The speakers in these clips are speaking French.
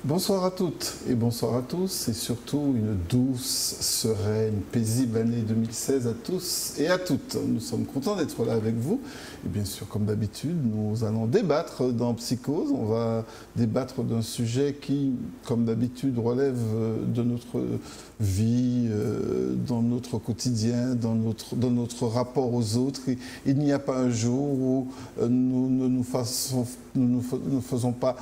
Bonsoir à toutes et bonsoir à tous et surtout une douce, sereine, paisible année 2016 à tous et à toutes. Nous sommes contents d'être là avec vous et bien sûr comme d'habitude nous allons débattre dans Psychose. On va débattre d'un sujet qui comme d'habitude relève de notre vie, dans notre quotidien, dans notre rapport aux autres. Il n'y a pas un jour où nous ne faisons pas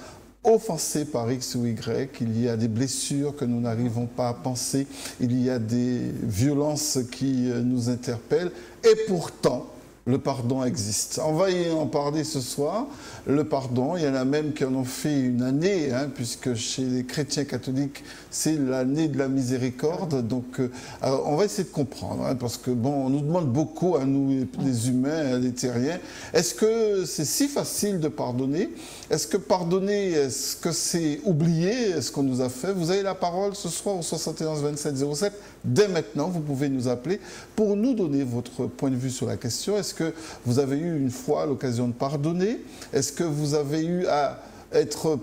offensés par X ou Y, il y a des blessures que nous n'arrivons pas à penser, il y a des violences qui nous interpellent, et pourtant, le pardon existe. On va y en parler ce soir. Le pardon, il y en a même qui en ont fait une année, puisque chez les chrétiens catholiques, c'est l'année de la miséricorde. Donc, on va essayer de comprendre, parce que, bon, on nous demande beaucoup, à nous, les humains, les terriens, est-ce que c'est si facile de pardonner? Est-ce que pardonner, est-ce que c'est oublier ce qu'on nous a fait? Vous avez la parole ce soir au 71 27 07. Dès maintenant, vous pouvez nous appeler pour nous donner votre point de vue sur la question. Est-ce que vous avez eu une fois l'occasion de pardonner? Est-ce que vous avez eu à être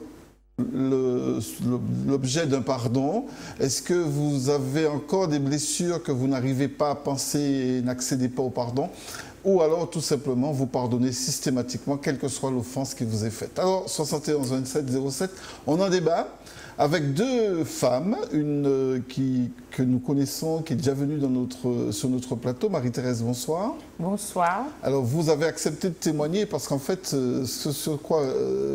l'objet d'un pardon? Est-ce que vous avez encore des blessures que vous n'arrivez pas à penser et n'accédez pas au pardon? Ou alors, tout simplement, vous pardonnez systématiquement, quelle que soit l'offense qui vous est faite. Alors, 71 27 07, on en débat avec deux femmes, une que nous connaissons, qui est déjà venue sur notre plateau. Marie-Thérèse, bonsoir. Bonsoir. Alors, vous avez accepté de témoigner parce qu'en fait, ce sur quoi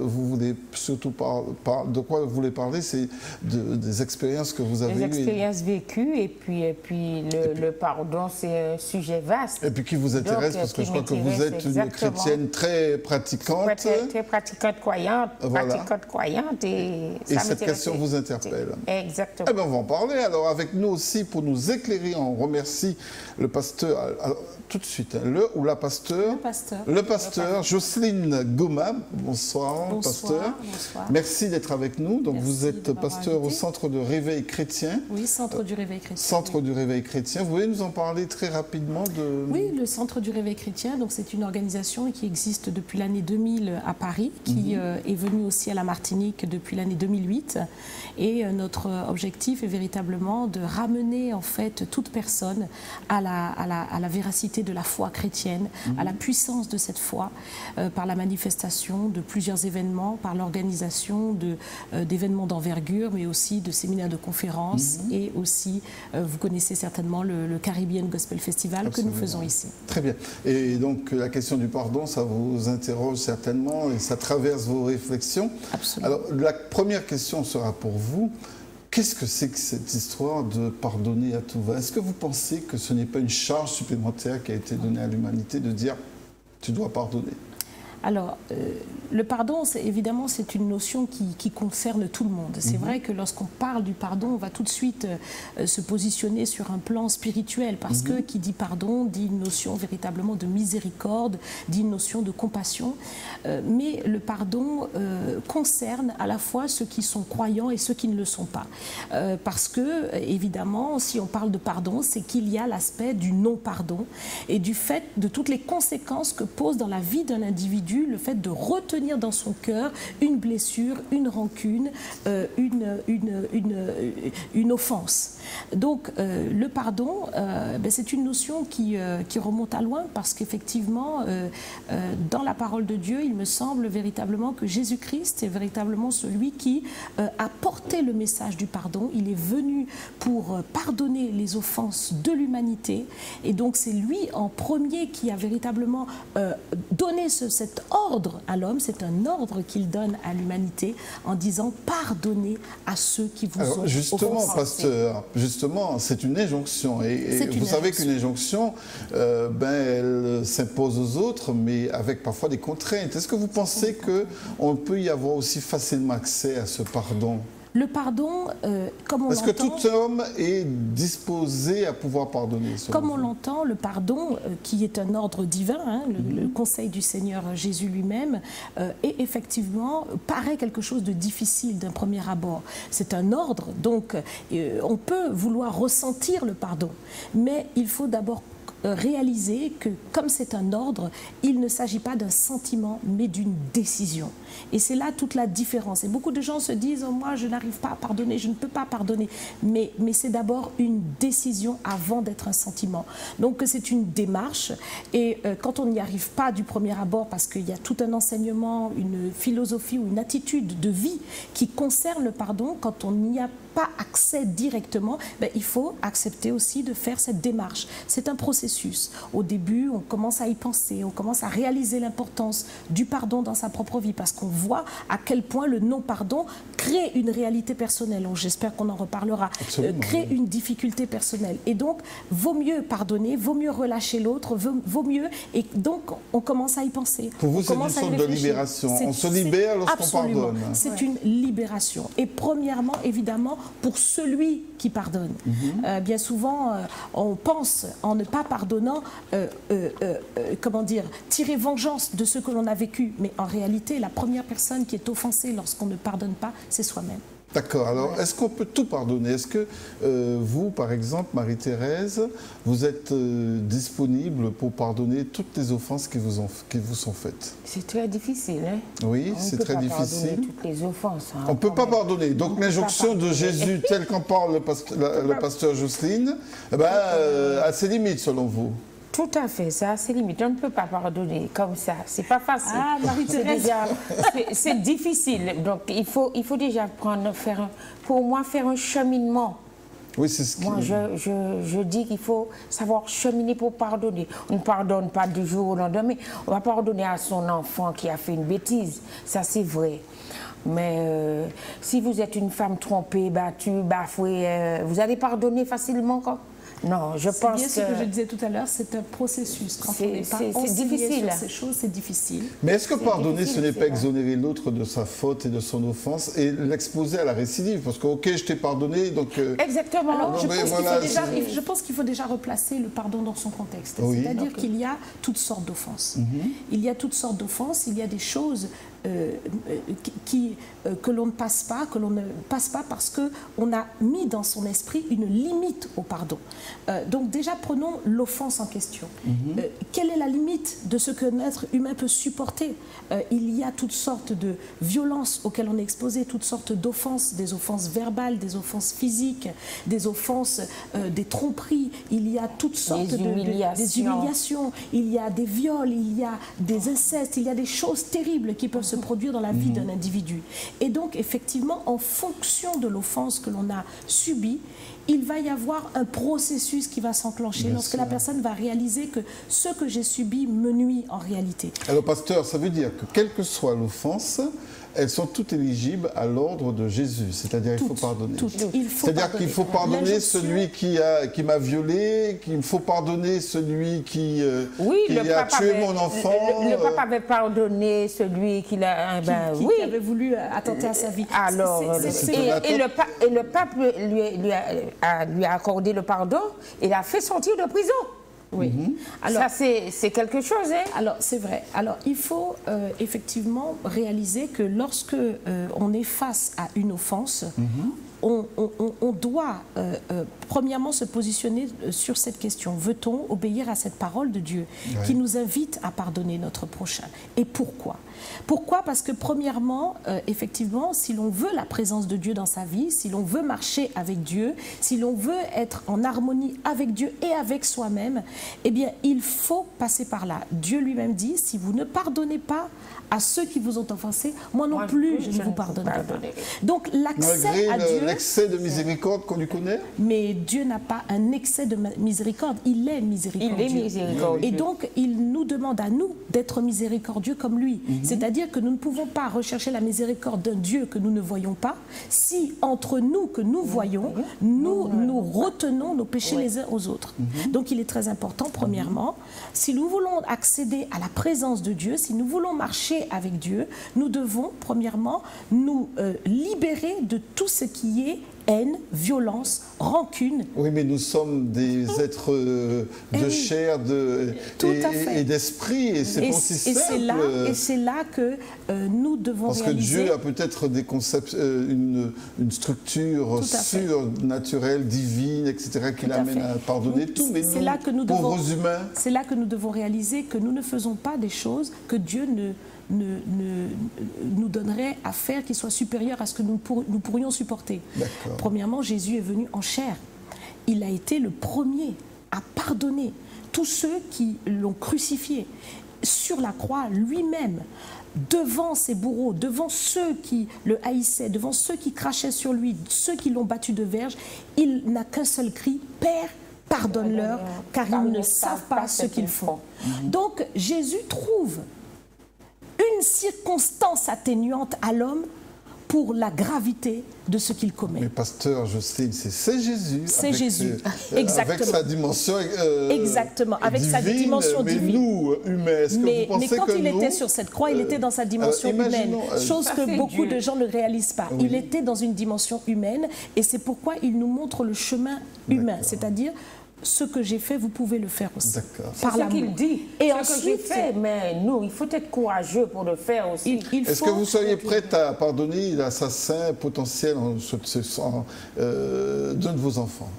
vous voulez surtout de quoi vous voulez parler, c'est des expériences que vous avez eues. Des expériences vécues et puis le pardon, c'est un sujet vaste. Et puis qui vous intéresse, parce que je crois que vous êtes une chrétienne très pratiquante. Très pratiquante, croyante, voilà. Pratiquante, croyante. Et cette question vous interpelle. Exactement. Eh bien, on va en parler. Alors, avec nous aussi, pour nous éclairer, on remercie le pasteur, alors, tout de suite, le ou la pasteur? Le pasteur, Jocelyne Goma. Bonsoir, pasteur. Bonsoir. Merci d'être avec nous. Donc, vous êtes pasteur au Centre de Réveil Chrétien. Oui, Centre du Réveil Chrétien. Centre du Réveil Chrétien. Vous voulez nous en parler très rapidement Oui, le Centre du Réveil Chrétien, donc c'est une organisation qui existe depuis l'année 2000 à Paris, qui est venue aussi à la Martinique depuis l'année 2008. Et notre objectif est véritablement de ramener en fait toute personne à la véracité de la foi chrétienne, à la puissance de cette foi, par la manifestation de plusieurs événements, par l'organisation d'événements d'envergure, mais aussi de séminaires de conférences et aussi, vous connaissez certainement le Caribbean Gospel Festival. Absolument. Que nous faisons ici. Très bien. Et donc la question du pardon, ça vous interroge certainement et ça traverse vos réflexions. Absolument. Alors la première question sera pour vous. Qu'est-ce que c'est que cette histoire de pardonner à tout va? Est-ce que vous pensez que ce n'est pas une charge supplémentaire qui a été donnée à l'humanité de dire tu dois pardonner? Alors, le pardon, évidemment, c'est une notion qui concerne tout le monde. C'est vrai que lorsqu'on parle du pardon, on va tout de suite se positionner sur un plan spirituel, parce que qui dit pardon dit une notion véritablement de miséricorde, dit une notion de compassion. Mais le pardon concerne à la fois ceux qui sont croyants et ceux qui ne le sont pas. Parce que, évidemment, si on parle de pardon, c'est qu'il y a l'aspect du non-pardon et du fait de toutes les conséquences que pose dans la vie d'un individu le fait de retenir dans son cœur une blessure, une rancune, une offense. Donc le pardon, c'est une notion qui remonte à loin, parce qu'effectivement, dans la parole de Dieu, il me semble véritablement que Jésus-Christ est véritablement celui qui a porté le message du pardon. Il est venu pour pardonner les offenses de l'humanité, et donc c'est lui en premier qui a véritablement donné cet ordre à l'homme. C'est un ordre qu'il donne à l'humanité en disant pardonnez à ceux qui vous ont justement, offensé. pasteur, justement, c'est une injonction. Et vous savez qu'une injonction, elle s'impose aux autres, mais avec parfois des contraintes. Est-ce que vous pensez qu'on peut y avoir aussi facilement accès à ce pardon? Le pardon, comme on l'entend... Est-ce que tout homme est disposé à pouvoir pardonner? Comme on l'entend, le pardon, qui est un ordre divin, le conseil du Seigneur Jésus lui-même, est effectivement, paraît quelque chose de difficile d'un premier abord. C'est un ordre, donc on peut vouloir ressentir le pardon, mais il faut d'abord réaliser que, comme c'est un ordre, il ne s'agit pas d'un sentiment, mais d'une décision. Et c'est là toute la différence. Et beaucoup de gens se disent « moi, je n'arrive pas à pardonner, je ne peux pas pardonner ». Mais c'est d'abord une décision avant d'être un sentiment. Donc c'est une démarche. Et quand on n'y arrive pas du premier abord, parce qu'il y a tout un enseignement, une philosophie ou une attitude de vie qui concerne le pardon, quand on n'y a pas accès directement, il faut accepter aussi de faire cette démarche. C'est un processus. Au début, on commence à y penser, on commence à réaliser l'importance du pardon dans sa propre vie, parce qu'on voit à quel point le non-pardon crée une réalité personnelle. J'espère qu'on en reparlera. Crée une difficulté personnelle. Et donc, vaut mieux pardonner, vaut mieux relâcher l'autre, vaut mieux. Et donc, on commence à y penser. Pour vous, c'est une sorte de libération. On se libère lorsqu'on pardonne. C'est une libération. Et premièrement, évidemment, pour celui qui pardonne. Bien souvent, on pense, en ne pas pardonnant, tirer vengeance de ce que l'on a vécu. Mais en réalité, la première personne qui est offensée lorsqu'on ne pardonne pas, c'est soi-même. D'accord. Alors, est-ce qu'on peut tout pardonner? Est-ce que vous, par exemple, Marie-Thérèse, vous êtes disponible pour pardonner toutes les offenses qui vous sont faites? C'est très difficile, hein? Oui, c'est très difficile. On ne peut pas pardonner toutes les offenses. Hein, on ne peut pas pardonner. Donc, l'injonction de Jésus, telle qu'en parle le pasteur Jocelyne, a ses limites, selon vous? Tout à fait, ça, c'est limite. On ne peut pas pardonner comme ça. C'est pas facile. Ah, Marie-Thérèse. C'est difficile. Donc, il faut déjà pour moi, faire un cheminement. Oui, c'est ce qui... Moi, je dis qu'il faut savoir cheminer pour pardonner. On ne pardonne pas du jour au lendemain. On va pardonner à son enfant qui a fait une bêtise. Ça, c'est vrai. Mais si vous êtes une femme trompée, battue, bafouée, vous allez pardonner facilement quoi? Non, je pense que... C'est bien ce que je disais tout à l'heure, c'est un processus. Quand on n'est pas enseigné sur ces choses, c'est difficile. Mais est-ce que pardonner, ce n'est pas exonérer l'autre de sa faute et de son offense et l'exposer à la récidive? Parce que, ok, je t'ai pardonné, donc... Exactement. Alors, je pense qu'il faut déjà replacer le pardon dans son contexte. Oui. C'est-à-dire qu'il y a toutes sortes d'offenses. Il y a toutes sortes d'offenses, il y a des choses... que l'on ne passe pas, parce qu'on a mis dans son esprit une limite au pardon. Donc déjà, prenons l'offense en question. Quelle est la limite de ce qu'un être humain peut supporter? Il y a toutes sortes de violences auxquelles on est exposé, toutes sortes d'offenses, des offenses verbales, des offenses physiques, des offenses, des tromperies, il y a toutes sortes des humiliations, il y a des viols, il y a des incestes, il y a des choses terribles qui peuvent se produire dans la vie d'un individu. Et donc, effectivement, en fonction de l'offense que l'on a subie, il va y avoir un processus qui va s'enclencher lorsque la personne va réaliser que ce que j'ai subi me nuit en réalité. Alors, pasteur, ça veut dire que quelle que soit l'offense, elles sont toutes éligibles à l'ordre de Jésus, c'est-à-dire qu'il faut pardonner. C'est-à-dire qu'il faut pardonner celui qui m'a violé, qu'il faut pardonner celui qui a tué mon enfant. Le pape avait pardonné celui qui avait voulu attenter à sa vie. Alors, et le pape lui a accordé le pardon et l'a fait sortir de prison. Oui. Alors, ça, c'est quelque chose. Hein? Alors, c'est vrai. Alors, il faut effectivement réaliser que lorsque on est face à une offense, on doit premièrement se positionner sur cette question. Veut-on obéir à cette parole de Dieu qui nous invite à pardonner notre prochain? Et pourquoi? Pourquoi? Parce que premièrement, effectivement, si l'on veut la présence de Dieu dans sa vie, si l'on veut marcher avec Dieu, si l'on veut être en harmonie avec Dieu et avec soi-même, eh bien, il faut passer par là. Dieu lui-même dit, si vous ne pardonnez pas à ceux qui vous ont offensé, moi non plus, je ne vous pardonnerai pas. Donc, l'accès à Dieu... L'excès de miséricorde qu'on lui connaît? Mais Dieu n'a pas un excès de miséricorde, il est miséricordieux. Il est miséricordieux. Et donc, il nous demande à nous d'être miséricordieux comme lui. C'est-à-dire que nous ne pouvons pas rechercher la miséricorde d'un Dieu que nous ne voyons pas si, entre nous que nous voyons, nous retenons nos péchés les uns aux autres. Donc, il est très important, premièrement, si nous voulons accéder à la présence de Dieu, si nous voulons marcher avec Dieu, nous devons, premièrement, nous libérer de tout ce qui est haine, violence, rancune. Oui, mais nous sommes des êtres de chair et d'esprit, et c'est pas aussi simple. Et c'est là que nous devons réaliser... Parce que Dieu a peut-être des concepts, une structure surnaturelle, divine, etc., qui l'amène à pardonner tout, mais nous, pauvres humains... C'est là que nous devons réaliser que nous ne faisons pas des choses que Dieu nous donnerait à faire qui soit supérieur à ce que nous pourrions supporter. Premièrement, Jésus est venu en chair. Il a été le premier à pardonner tous ceux qui l'ont crucifié. Sur la croix, lui-même, devant ses bourreaux, devant ceux qui le haïssaient, devant ceux qui crachaient sur lui, ceux qui l'ont battu de verge, il n'a qu'un seul cri, « Père, pardonne-leur, car ils ne savent pas ce qu'ils font. » Donc, Jésus trouve une circonstance atténuante à l'homme pour la gravité de ce qu'il commet. Mais pasteur, c'est Jésus. C'est Jésus, exactement. Avec sa dimension exactement, avec divine, sa dimension mais divine. Nous, humains, mais quand il était sur cette croix, il était dans sa dimension humaine, chose que beaucoup de gens ne réalisent pas. Oui. Il était dans une dimension humaine et c'est pourquoi il nous montre le chemin humain, c'est-à-dire ce que j'ai fait, vous pouvez le faire aussi. C'est ce qu'il dit. Et ensuite, fait, mais nous, il faut être courageux pour le faire aussi. Est-ce que vous seriez prête à pardonner l'assassin potentiel d'un de vos enfants?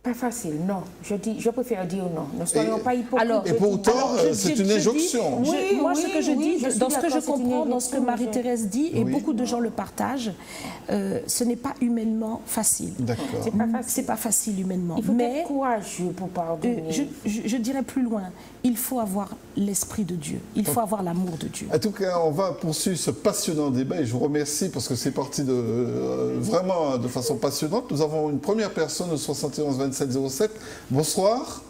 Pas facile, non. Je préfère dire non. Ne soyons pas hypocrites. Et pourtant, c'est une injonction. Moi, ce que je dis, dans ce que je comprends, dans ce que Marie-Thérèse dit, et beaucoup de gens le partagent, ce n'est pas humainement facile. D'accord. C'est pas facile humainement. Il faut être courageux pour pardonner. Je dirais plus loin, il faut avoir l'esprit de Dieu. Il faut avoir l'amour de Dieu. En tout cas, on va poursuivre ce passionnant débat et je vous remercie parce que c'est parti vraiment de façon passionnante. Nous avons une première personne au 71 27 07. Bonsoir.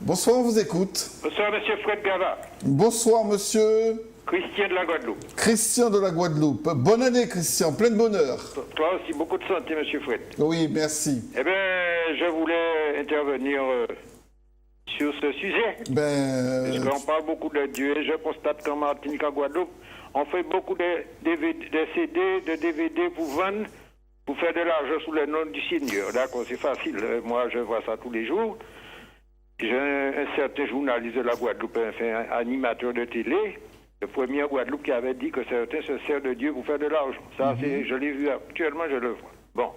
Bonsoir, on vous écoute. Bonsoir, monsieur Fred Gava. Bonsoir, monsieur. Christian de la Guadeloupe. Christian de la Guadeloupe. Bonne année, Christian. Plein de bonheur. Toi aussi, beaucoup de santé, monsieur Fred. Oui, merci. Eh bien, je voulais intervenir sur ce sujet. Parce qu'on parle beaucoup de Dieu et je constate qu'en Martinique, en Guadeloupe, on fait beaucoup de CD, de DVD pour vendre, pour faire de l'argent sous le nom du Seigneur. D'accord, c'est facile. Moi, je vois ça tous les jours. J'ai un certain journaliste de la Guadeloupe, un animateur de télé, le premier Guadeloupe qui avait dit que certains se servent de Dieu pour faire de l'argent. Ça, je l'ai vu actuellement, je le vois. Bon.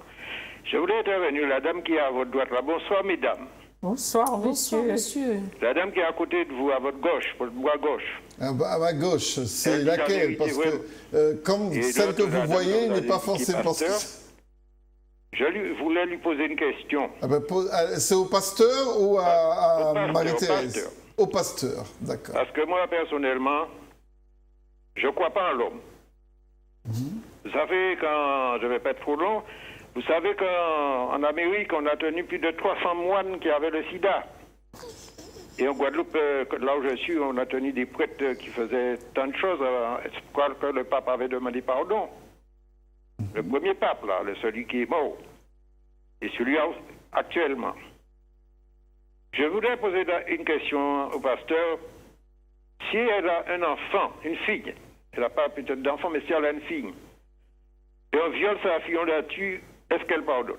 Je voulais intervenir, la dame qui est à votre droite là. Bonsoir, mesdames. Bonsoir, monsieur. La dame qui est à côté de vous, à votre gauche, votre bras gauche. À ma gauche, c'est laquelle? Parce que, comme celle que vous voyez, n'est pas forcément... Je voulais lui poser une question. C'est au pasteur ou à Marie-Thérèse? Au pasteur, d'accord. Parce que moi, personnellement, je ne crois pas en l'homme. Vous savez, quand je ne vais pas être trop long, vous savez qu'en Amérique, on a tenu plus de 300 moines qui avaient le sida. Et en Guadeloupe, là où je suis, on a tenu des prêtres qui faisaient tant de choses. Je crois que le pape avait demandé pardon. Le premier pape, là, celui qui est mort. Et celui actuellement. Je voudrais poser une question au pasteur. Si elle a un enfant, une fille, elle n'a pas peut-être d'enfant, mais si elle a une fille, et on viole sa fille, on la tue, est-ce qu'elle pardonne?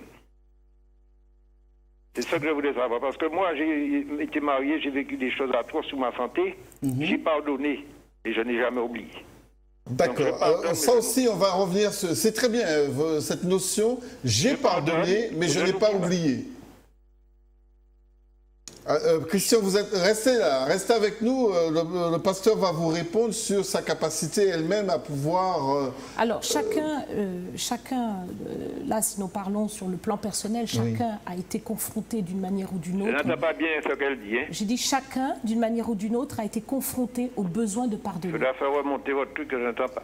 C'est ça que je voulais savoir. Parce que moi, j'ai été marié, j'ai vécu des choses atroces sur ma santé. J'ai pardonné et je n'ai jamais oublié. D'accord. Ça aussi, on va revenir sur... C'est très bien, cette notion. J'ai pardonné, mais je n'ai pas oublié. Christian, vous êtes resté là, restez avec nous. Le pasteur va vous répondre sur sa capacité elle-même à pouvoir... Alors, chacun là, si nous parlons sur le plan personnel, chacun a été confronté d'une manière ou d'une autre. Je n'entends pas bien ce qu'elle dit. Hein. J'ai dit chacun, d'une manière ou d'une autre, a été confronté au besoin de pardonner. Je dois faire remonter votre truc que je n'entends pas.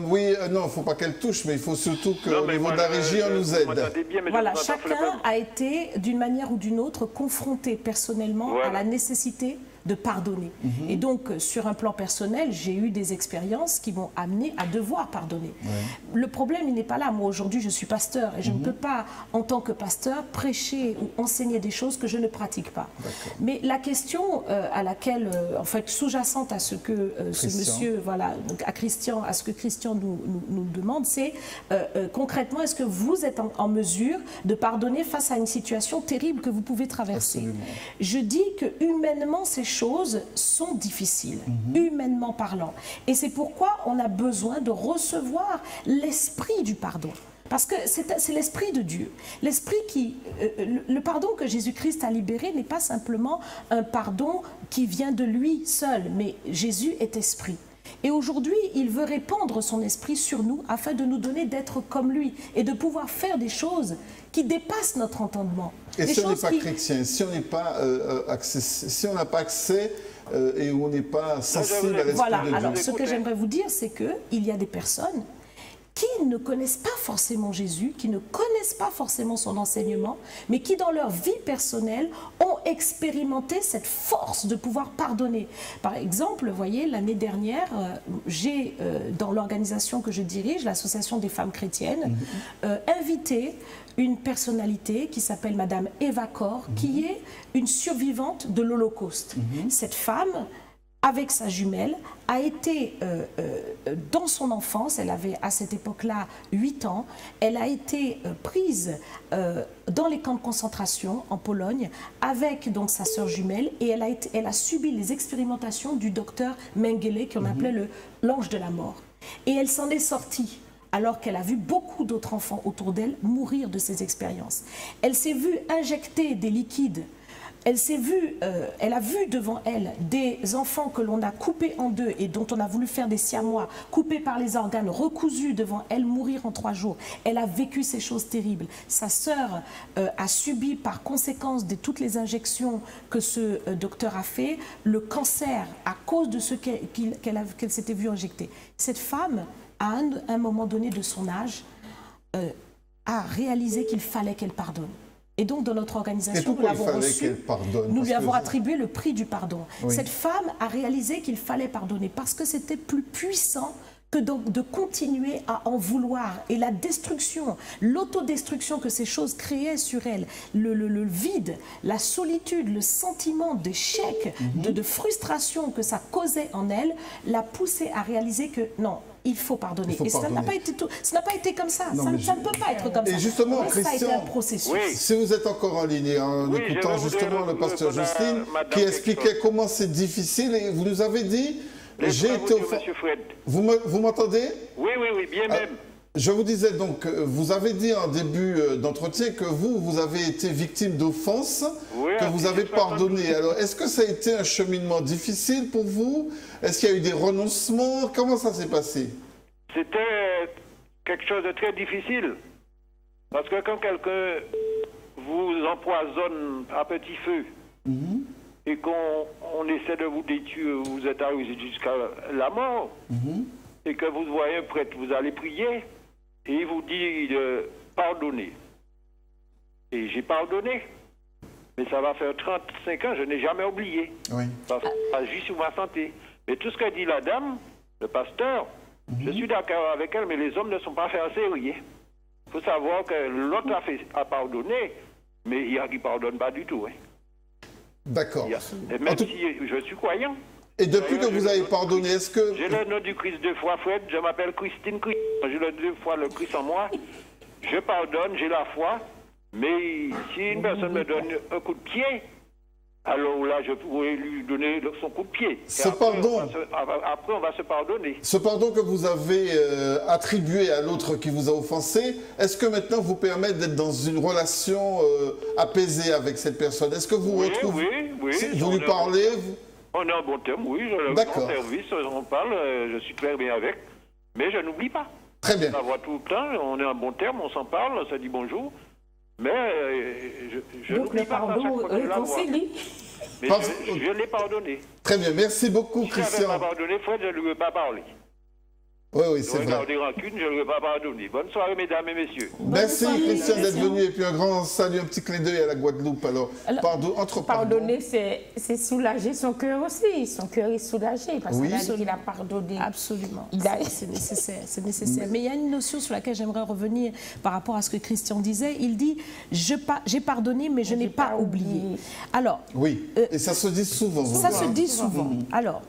Oui, non, il ne faut pas qu'elle touche, mais il faut surtout qu'au niveau de la régie, on nous aide. Bien, voilà, chacun a été, d'une manière ou d'une autre, confronté personnellement à la nécessité de pardonner. Et donc, sur un plan personnel, j'ai eu des expériences qui m'ont amené à devoir pardonner. Le problème, il n'est pas là. Moi, aujourd'hui, je suis pasteur et je ne peux pas, en tant que pasteur, prêcher ou enseigner des choses que je ne pratique pas. Mais la question à laquelle, en fait, sous-jacente à ce que ce monsieur, voilà, donc à Christian, à ce que Christian nous demande, c'est concrètement, est-ce que vous êtes en mesure de pardonner face à une situation terrible que vous pouvez traverser? Absolument. Je dis que humainement, ces choses sont difficiles, humainement parlant. Et c'est pourquoi on a besoin de recevoir l'esprit du pardon. Parce que c'est l'Esprit de Dieu. L'Esprit qui... le pardon que Jésus-Christ a libéré n'est pas simplement un pardon qui vient de lui seul, mais Jésus est Esprit. Et aujourd'hui, il veut répandre son Esprit sur nous afin de nous donner d'être comme lui et de pouvoir faire des choses qui dépassent notre entendement. Et des si on n'est choses pas chrétien, si on n'est pas si on n'a pas accès et on n'est pas sensible à l'Esprit voilà, de Dieu. alors ce que j'aimerais vous dire, c'est qu'il y a des personnes qui ne connaissent pas forcément Jésus, qui ne connaissent pas forcément son enseignement, mais qui dans leur vie personnelle ont expérimenté cette force de pouvoir pardonner. Par exemple, vous voyez, l'année dernière, j'ai, dans l'organisation que je dirige, l'Association des femmes chrétiennes, invité une personnalité qui s'appelle Madame Eva Kor, qui est une survivante de l'Holocauste. Cette femme, avec sa jumelle, a été, dans son enfance, elle avait à cette époque-là 8 ans, elle a été prise dans les camps de concentration en Pologne avec donc sa sœur jumelle et elle a subi les expérimentations du docteur Mengele qu'on appelait l'ange de la mort. Et elle s'en est sortie alors qu'elle a vu beaucoup d'autres enfants autour d'elle mourir de ces expériences. Elle s'est vue injecter des liquides. Elle a vu devant elle des enfants que l'on a coupés en deux et dont on a voulu faire des siamois, coupés par les organes, recousus devant elle, mourir en 3 jours. Elle a vécu ces choses terribles. Sa sœur a subi par conséquence de toutes les injections que ce docteur a fait, le cancer à cause de ce qu'elle s'était vue injecter. Cette femme, à un moment donné de son âge, a réalisé qu'il fallait qu'elle pardonne. Et donc, dans notre organisation, nous l'avons reçue, nous lui avons attribué le prix du pardon. Oui. Cette femme a réalisé qu'il fallait pardonner parce que c'était plus puissant que de continuer à en vouloir. Et la destruction, l'autodestruction que ces choses créaient sur elle, le vide, la solitude, le sentiment d'échec, de frustration que ça causait en elle, l'a poussée à réaliser que non, il faut pardonner. Et ça n'a pas été comme ça. Ça ne peut pas être comme ça. Et justement, Christian, ça a été un processus. Oui. Si vous êtes encore en ligne, en écoutant justement le pasteur Justine, qui expliquait comment c'est difficile, et vous nous avez dit... J'ai été Vous m'entendez? Oui, bien même. Je vous disais donc, vous avez dit en début d'entretien que vous avez été victime d'offenses, que vous avez pardonné. Alors, est-ce que ça a été un cheminement difficile pour vous? Est-ce qu'il y a eu des renoncements? Comment ça s'est passé? C'était quelque chose de très difficile. Parce que quand quelqu'un vous empoisonne à petit feu, et qu'on essaie de vous détruire, vous êtes arrivé jusqu'à la mort, et que vous voyez un prêtre, vous allez prier, et il vous dit de pardonner. Et j'ai pardonné. Mais ça va faire 35 ans, je n'ai jamais oublié. Oui. Ça agit sur ma santé. Mais tout ce qu'a dit la dame, le pasteur, je suis d'accord avec elle, mais les hommes ne sont pas faits en série. Il faut savoir que l'autre a pardonné, mais il ne pardonne pas du tout. D'accord. Même si je suis croyant. Et depuis que vous avez pardonné, est-ce que... J'ai le nom du Christ 2 fois, Fred, je m'appelle Christine Christ. J'ai le 2 fois le Christ en moi. Je pardonne, j'ai la foi, mais si une personne me donne un coup de pied, alors là, je pourrais lui donner son coup de pied. Après, on va se pardonner. Ce pardon que vous avez attribué à l'autre qui vous a offensé, est-ce que maintenant vous permet d'être dans une relation apaisée avec cette personne? Est-ce que vous retrouvez... Oui. Vous lui parlez On est en bon terme, oui. Je le rends service, on parle, je suis très bien avec. Mais je n'oublie pas. Très bien. On la voit tout le temps, on est en bon terme, on s'en parle, on se dit bonjour. Mais je n'oublie pas ça chaque fois que je la vois. Mais je l'ai pardonné. Très bien, merci beaucoup, Christian. Si je n'avais pas pardonné, Fred, je ne lui ai pas parlé. Oui, c'est vrai. Des rancunes, je ne lui ai pas pardonné. Bonne soirée, mesdames et messieurs. Merci, Christian, d'être venu. Et puis un grand salut, un petit clin d'œil à la Guadeloupe. Alors pardonner, c'est soulager son cœur aussi. Son cœur est soulagé parce qu'il a pardonné. Absolument. C'est nécessaire. C'est nécessaire. Mais il y a une notion sur laquelle j'aimerais revenir par rapport à ce que Christian disait. Il dit j'ai pardonné, mais je n'ai pas oublié. Alors. Oui. Et ça se dit souvent. Ça se dit souvent. Alors.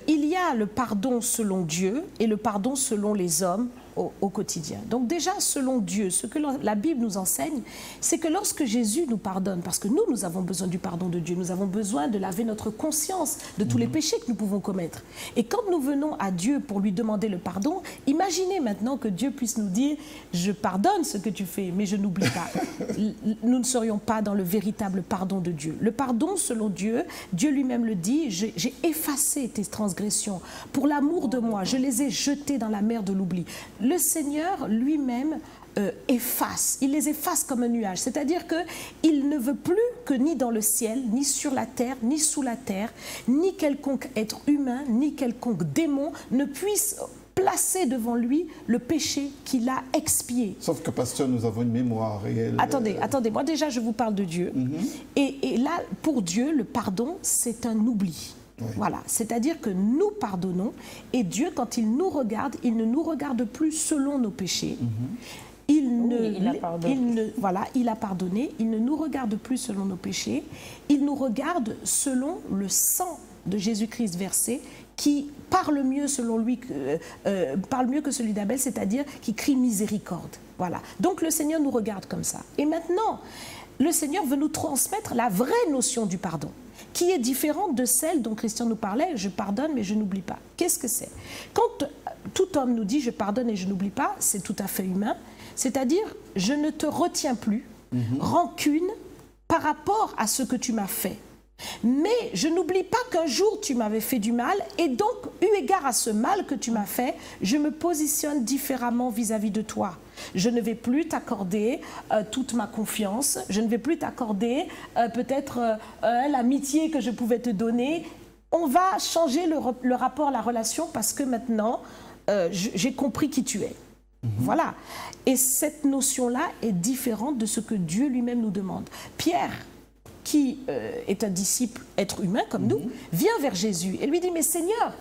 Il y a le pardon selon Dieu et le pardon selon les hommes au quotidien. Donc déjà, selon Dieu, ce que la Bible nous enseigne, c'est que lorsque Jésus nous pardonne, parce que nous avons besoin du pardon de Dieu, nous avons besoin de laver notre conscience de tous les péchés que nous pouvons commettre. Et quand nous venons à Dieu pour lui demander le pardon, imaginez maintenant que Dieu puisse nous dire « Je pardonne ce que tu fais, mais je n'oublie pas ». Nous ne serions pas dans le véritable pardon de Dieu. Le pardon, selon Dieu, Dieu lui-même le dit, j'ai effacé tes transgressions. Pour l'amour de moi, je les ai jetées dans la mer de l'oubli. Le Seigneur lui-même efface, il les efface comme un nuage. C'est-à-dire qu'il ne veut plus que ni dans le ciel, ni sur la terre, ni sous la terre, ni quelconque être humain, ni quelconque démon ne puisse placer devant lui le péché qu'il a expié. Sauf que, pasteur, nous avons une mémoire réelle. Attendez, moi déjà je vous parle de Dieu. Et là, pour Dieu, le pardon, c'est un oubli. Oui. Voilà, c'est-à-dire que nous pardonnons et Dieu, quand il nous regarde, il ne nous regarde plus selon nos péchés. Il a pardonné, il ne nous regarde plus selon nos péchés, il nous regarde selon le sang de Jésus-Christ versé, qui parle mieux selon lui, parle mieux que celui d'Abel, c'est-à-dire qui crie miséricorde. Voilà. Donc le Seigneur nous regarde comme ça. Et maintenant, le Seigneur veut nous transmettre la vraie notion du pardon, qui est différente de celle dont Christian nous parlait, je pardonne mais je n'oublie pas. Qu'est-ce que c'est? Quand tout homme nous dit je pardonne et je n'oublie pas, c'est tout à fait humain, c'est-à-dire je ne te retiens plus rancune par rapport à ce que tu m'as fait. Mais je n'oublie pas qu'un jour tu m'avais fait du mal et donc, eu égard à ce mal que tu m'as fait, je me positionne différemment vis-à-vis de toi. Je ne vais plus t'accorder toute ma confiance, je ne vais plus t'accorder peut-être l'amitié que je pouvais te donner. On va changer le rapport, la relation parce que maintenant, j'ai compris qui tu es. Voilà. Et cette notion-là est différente de ce que Dieu lui-même nous demande. Pierre, qui est un disciple, être humain comme nous, vient vers Jésus et lui dit « Mais Seigneur,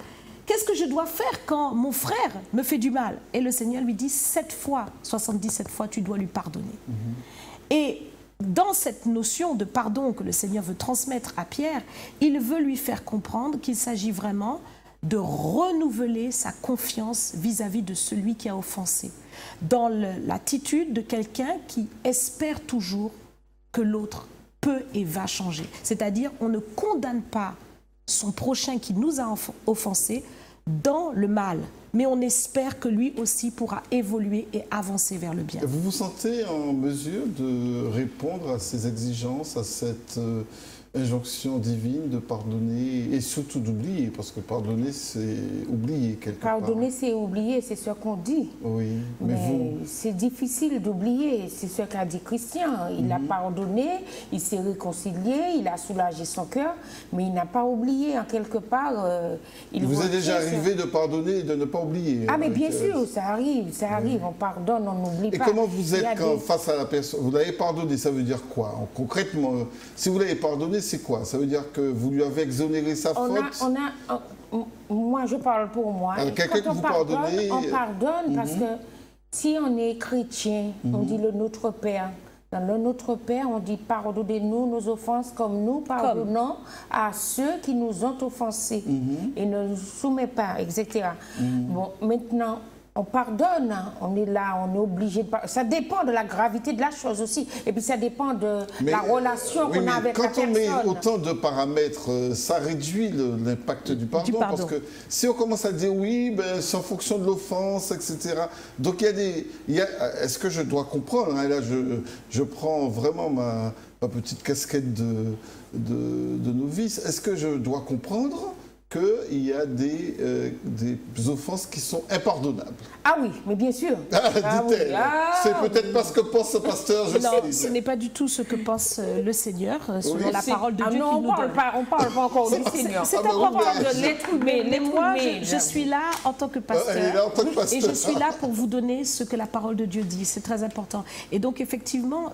qu'est-ce que je dois faire quand mon frère me fait du mal ?» Et le Seigneur lui dit « 7 fois, 77 fois, tu dois lui pardonner. » Et dans cette notion de pardon que le Seigneur veut transmettre à Pierre, il veut lui faire comprendre qu'il s'agit vraiment de renouveler sa confiance vis-à-vis de celui qui a offensé, dans l'attitude de quelqu'un qui espère toujours que l'autre peut et va changer. C'est-à-dire, on ne condamne pas son prochain qui nous a offensés dans le mal, mais on espère que lui aussi pourra évoluer et avancer vers le bien. Vous vous sentez en mesure de répondre à ces exigences, à cette injonction divine de pardonner et surtout d'oublier, parce que pardonner, c'est oublier quelque part. Pardonner, c'est oublier, c'est ce qu'on dit. Oui, mais c'est difficile d'oublier, c'est ce qu'a dit Christian. Il a pardonné, il s'est réconcilié, il a soulagé son cœur, mais il n'a pas oublié, en quelque part. Il vous est déjà arrivé de pardonner et de ne pas oublier. Ah, mais bien sûr, ça arrive, on pardonne, on n'oublie pas. Et comment vous êtes face à la personne? Vous l'avez pardonné, ça veut dire quoi? Concrètement, si vous l'avez pardonné, c'est quoi? Ça veut dire que vous lui avez exonéré sa faute? Moi, je parle pour moi. Quelqu'un que vous pardonnez... On pardonne parce que si on est chrétien, on dit le Notre Père. Dans le Notre Père, on dit pardonnez-nous nos offenses comme nous pardonnons à ceux qui nous ont offensés. Et ne nous soumet pas, etc. Bon, maintenant... On pardonne, on est là, on est obligé de pardonner. Ça dépend de la gravité de la chose aussi. Et puis ça dépend de la relation qu'on a avec la personne. Quand on met autant de paramètres, ça réduit l'impact du pardon. Parce que si on commence à dire oui, c'est en fonction de l'offense, etc. Donc est-ce que je dois comprendre, hein, là je prends vraiment ma petite casquette de novice, est-ce que je dois comprendre qu'il y a des offenses qui sont impardonnables? Ah oui, mais bien sûr. Dit-elle. C'est peut-être pas ce que pense ce pasteur. Non, ce n'est pas du tout ce que pense le Seigneur, selon la parole de Dieu. Non, on ne parle pas encore du Seigneur. C'est on parle de l'être humain. Mais moi, je suis là en tant que pasteur. Et je suis là pour vous donner ce que la parole de Dieu dit. C'est très important. Et donc, effectivement...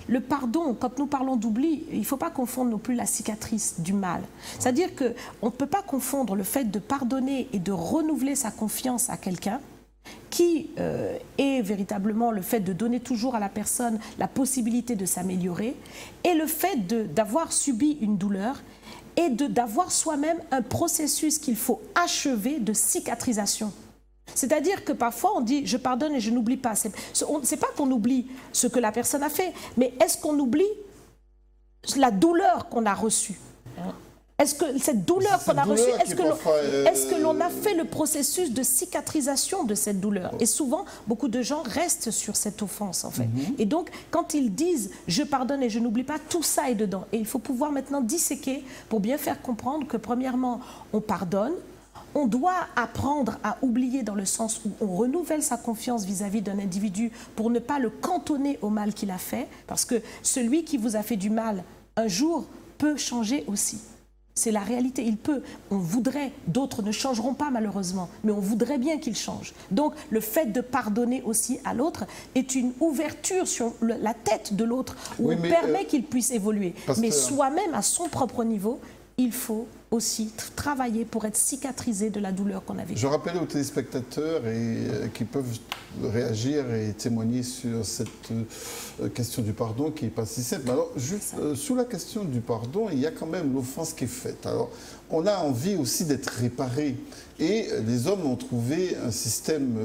le pardon, quand nous parlons d'oubli, il ne faut pas confondre non plus la cicatrice du mal. C'est-à-dire qu'on ne peut pas confondre le fait de pardonner et de renouveler sa confiance à quelqu'un qui est véritablement le fait de donner toujours à la personne la possibilité de s'améliorer et le fait d'avoir subi une douleur et d'avoir soi-même un processus qu'il faut achever de cicatrisation. C'est-à-dire que parfois on dit « je pardonne et je n'oublie pas ». C'est pas qu'on oublie ce que la personne a fait, mais est-ce qu'on oublie la douleur qu'on a reçue? Est-ce que cette douleur qu'on a reçue, est-ce que l'on a fait le processus de cicatrisation de cette douleur? Et souvent, beaucoup de gens restent sur cette offense, en fait. Et donc, quand ils disent « je pardonne et je n'oublie pas », tout ça est dedans. Et il faut pouvoir maintenant disséquer pour bien faire comprendre que, premièrement, on pardonne. On doit apprendre à oublier dans le sens où on renouvelle sa confiance vis-à-vis d'un individu pour ne pas le cantonner au mal qu'il a fait. Parce que celui qui vous a fait du mal, un jour, peut changer aussi. C'est la réalité, il peut. On voudrait, d'autres ne changeront pas malheureusement, mais on voudrait bien qu'ils changent. Donc le fait de pardonner aussi à l'autre est une ouverture sur la tête de l'autre, où on permet qu'il puisse évoluer. Mais soi-même, à son propre niveau, il faut aussi travailler pour être cicatrisé de la douleur qu'on a vécue. Je rappelle aux téléspectateurs qui peuvent réagir et témoigner sur cette question du pardon qui n'est pas si simple. Alors, juste sous la question du pardon, il y a quand même l'offense qui est faite. Alors, on a envie aussi d'être réparé. Et les hommes ont trouvé un système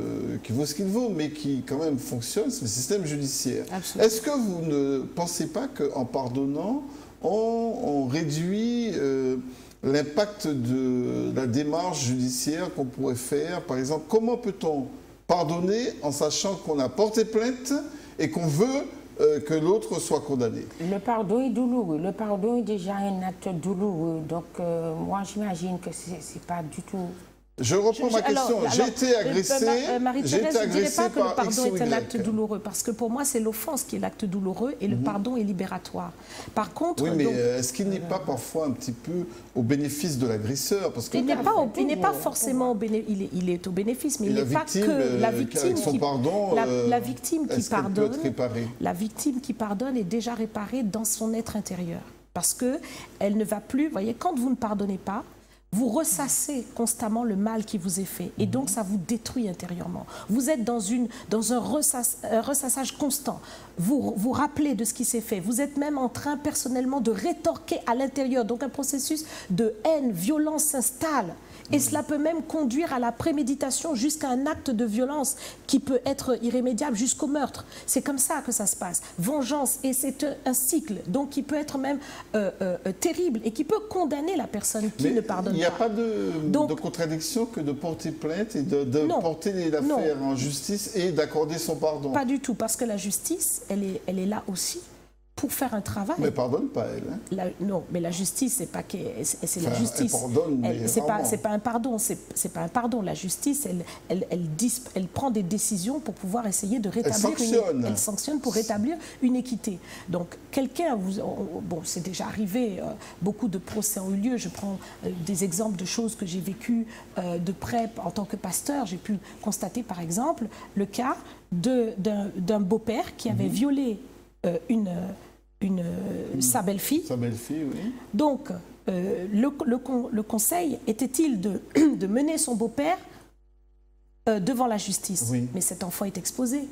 qui vaut ce qu'il vaut, mais qui quand même fonctionne, c'est le système judiciaire. Est-ce que vous ne pensez pas qu'en pardonnant, on réduit l'impact de la démarche judiciaire qu'on pourrait faire? Par exemple, comment peut-on pardonner en sachant qu'on a porté plainte et qu'on veut que l'autre soit condamné? Le pardon est douloureux. Le pardon est déjà un acte douloureux. Donc, moi, j'imagine que ce n'est pas du tout... Je reprends ma question. J'ai été agressé. Marie-Thérèse, je ne dirais pas que le pardon est un acte Y. douloureux, parce que pour moi, c'est l'offense qui est l'acte douloureux et le pardon est libératoire. Par contre... Oui, mais est-ce qu'il n'est pas parfois un petit peu au bénéfice de l'agresseur? Parce que il n'est pas forcément au bénéfice. Il est au bénéfice, mais il n'est pas que la victime qui pardon. La victime qui pardonne. Peut être réparée? La victime qui pardonne est déjà réparée dans son être intérieur. Parce qu'elle ne va plus... Vous voyez, quand vous ne pardonnez pas, vous ressassez constamment le mal qui vous est fait et donc ça vous détruit intérieurement. Vous êtes dans un ressassage constant. Vous vous rappelez de ce qui s'est fait. Vous êtes même en train personnellement de rétorquer à l'intérieur. Donc un processus de haine, violence s'installe. Et cela peut même conduire à la préméditation jusqu'à un acte de violence qui peut être irrémédiable jusqu'au meurtre. C'est comme ça que ça se passe. Vengeance, et c'est un cycle, donc qui peut être même terrible et qui peut condamner la personne qui ne pardonne pas. Il n'y a pas de contradiction que de porter plainte et de porter l'affaire en justice et d'accorder son pardon? Pas du tout, parce que la justice, elle est là aussi pour faire un travail. Mais elle ne pardonne pas, elle. Hein? Non, mais la justice, c'est pas que c'est la justice. Elle pardonne, mais c'est pas un pardon. C'est pas un pardon. La justice, elle prend des décisions pour pouvoir essayer de rétablir. Elle sanctionne pour rétablir une équité. Donc quelqu'un, bon, c'est déjà arrivé. Beaucoup de procès ont eu lieu. Je prends des exemples de choses que j'ai vécues de près en tant que pasteur. J'ai pu constater, par exemple, le cas d'un beau-père qui avait violé sa belle-fille. Sa belle-fille, oui. Donc, le conseil était-il de mener son beau-père devant la justice? Oui. Mais cet enfant est exposé.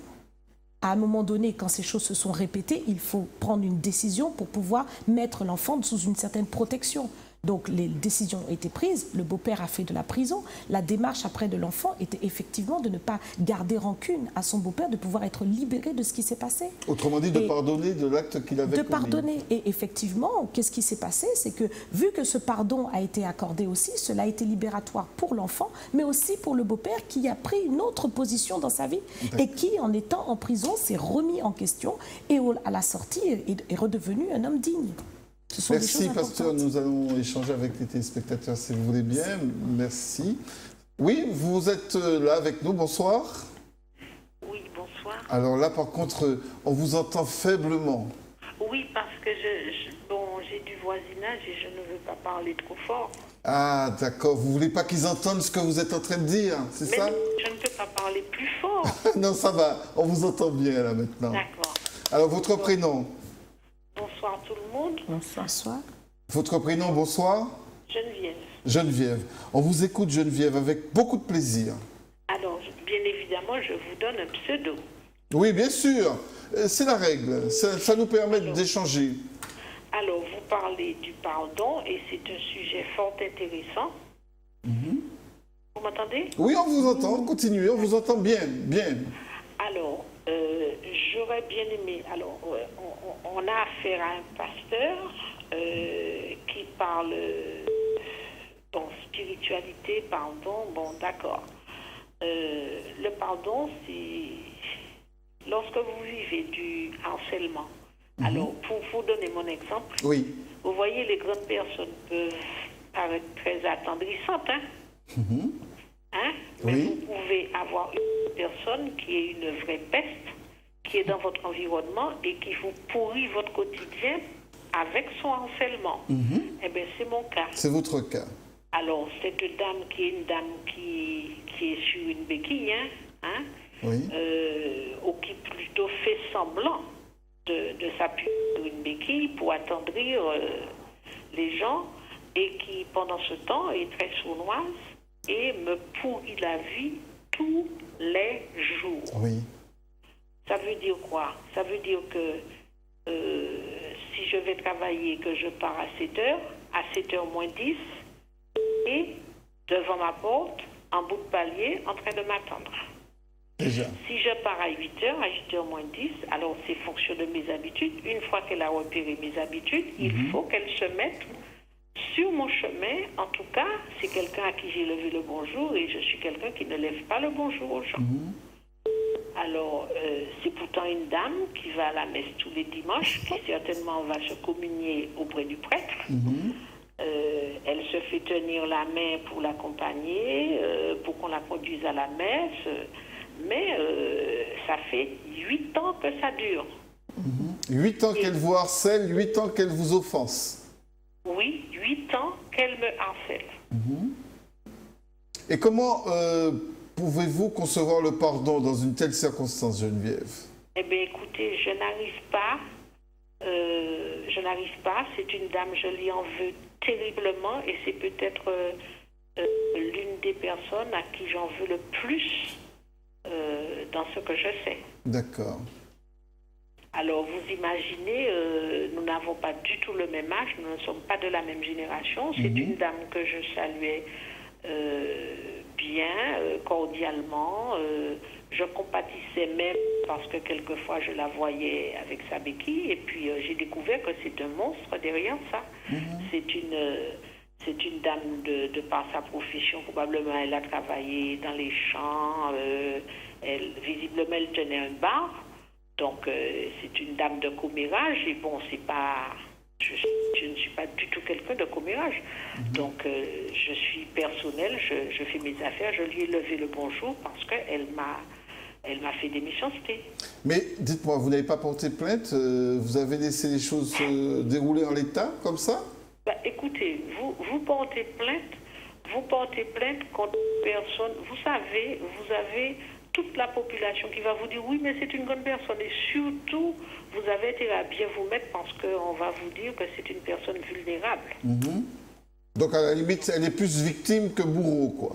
À un moment donné, quand ces choses se sont répétées, il faut prendre une décision pour pouvoir mettre l'enfant sous une certaine protection. Donc les décisions ont été prises, le beau-père a fait de la prison. La démarche après de l'enfant était effectivement de ne pas garder rancune à son beau-père, de pouvoir être libéré de ce qui s'est passé. Autrement dit, de pardonner de l'acte qu'il avait commis. De pardonner. Et effectivement, qu'est-ce qui s'est passé? C'est que vu que ce pardon a été accordé aussi, cela a été libératoire pour l'enfant, mais aussi pour le beau-père qui a pris une autre position dans sa vie et qui, en étant en prison, s'est remis en question et à la sortie est redevenu un homme digne. Merci, pasteur. Nous allons échanger avec les téléspectateurs, si vous voulez bien. Merci. Oui, vous êtes là avec nous. Bonsoir. Oui, bonsoir. Alors là, par contre, on vous entend faiblement. Oui, parce que j'ai du voisinage et je ne veux pas parler trop fort. Ah, d'accord. Vous ne voulez pas qu'ils entendent ce que vous êtes en train de dire, c'est ça? Je ne peux pas parler plus fort. Non, ça va. On vous entend bien, là, maintenant. D'accord. Alors, votre prénom? Bonsoir tout le monde. Bonsoir. Votre prénom, bonsoir? Geneviève. Geneviève. On vous écoute, Geneviève, avec beaucoup de plaisir. Alors, bien évidemment, je vous donne un pseudo. Oui, bien sûr. C'est la règle. Ça nous permet d'échanger. Alors, vous parlez du pardon et c'est un sujet fort intéressant. Vous m'entendez? Oui, on vous entend. Continuez, on vous entend bien, bien. Alors, j'aurais bien aimé. Alors, on a affaire à un pasteur qui parle spiritualité, pardon. Bon, d'accord. Le pardon, c'est lorsque vous vivez du harcèlement. Alors, pour vous donner mon exemple, Oui. vous voyez, les grandes personnes peuvent paraître très attendrissantes, hein? Hein? Mais Oui. vous pouvez avoir une personne qui est une vraie peste, qui est dans votre environnement et qui vous pourrit votre quotidien avec son harcèlement. Eh bien, c'est mon cas. C'est votre cas. Alors, cette dame qui est une dame qui est sur une béquille, hein, Oui. ou qui plutôt fait semblant de s'appuyer sur une béquille pour attendrir les gens, et qui, pendant ce temps, est très sournoise et me pourrit la vie tous les jours. Oui. Ça veut dire quoi? Ça veut dire que si je vais travailler, que je pars à 7h, à 7h moins 10, et devant ma porte, en bout de palier, en train de m'attendre. Déjà. Si je pars à 8h, à 8h moins 10, alors c'est fonction de mes habitudes. Une fois qu'elle a repéré mes habitudes, il faut qu'elle se mette sur mon chemin. En tout cas, c'est quelqu'un à qui j'ai levé le bonjour, et je suis quelqu'un qui ne lève pas le bonjour aux gens. Alors, c'est pourtant une dame qui va à la messe tous les dimanches, qui certainement va se communier auprès du prêtre. Elle se fait tenir la main pour l'accompagner, pour qu'on la conduise à la messe. Mais ça fait 8 ans que ça dure. 8 ans qu'elle vous harcèle, 8 ans qu'elle vous offense. Oui, 8 ans qu'elle me harcèle. Et comment pouvez-vous concevoir le pardon dans une telle circonstance, Geneviève? Eh bien, écoutez, je n'arrive pas. C'est une dame, je lui en veux terriblement, et c'est peut-être l'une des personnes à qui j'en veux le plus dans ce que je sais. D'accord. Alors, vous imaginez, nous n'avons pas du tout le même âge, nous ne sommes pas de la même génération. C'est une dame que je saluais bien, cordialement. Je compatissais même parce que quelquefois je la voyais avec sa béquille, et puis j'ai découvert que c'est un monstre derrière ça. C'est une dame de par sa profession, probablement elle a travaillé dans les champs, visiblement elle tenait un bar, donc c'est une dame de commérage, et bon, c'est pas... Je ne suis pas du tout quelqu'un de commérage. Donc, je suis personnelle, je fais mes affaires, je lui ai levé le bonjour parce qu'elle m'a fait des méchancetés. Mais dites-moi, vous n'avez pas porté plainte? Vous avez laissé les choses se dérouler en l'état, comme ça? Bah, écoutez, vous portez plainte contre personne. Vous savez, vous avez toute la population qui va vous dire oui, mais c'est une bonne personne. Et surtout, vous avez été à bien vous mettre parce qu'on va vous dire que c'est une personne vulnérable. Donc, à la limite, elle est plus victime que bourreau, quoi.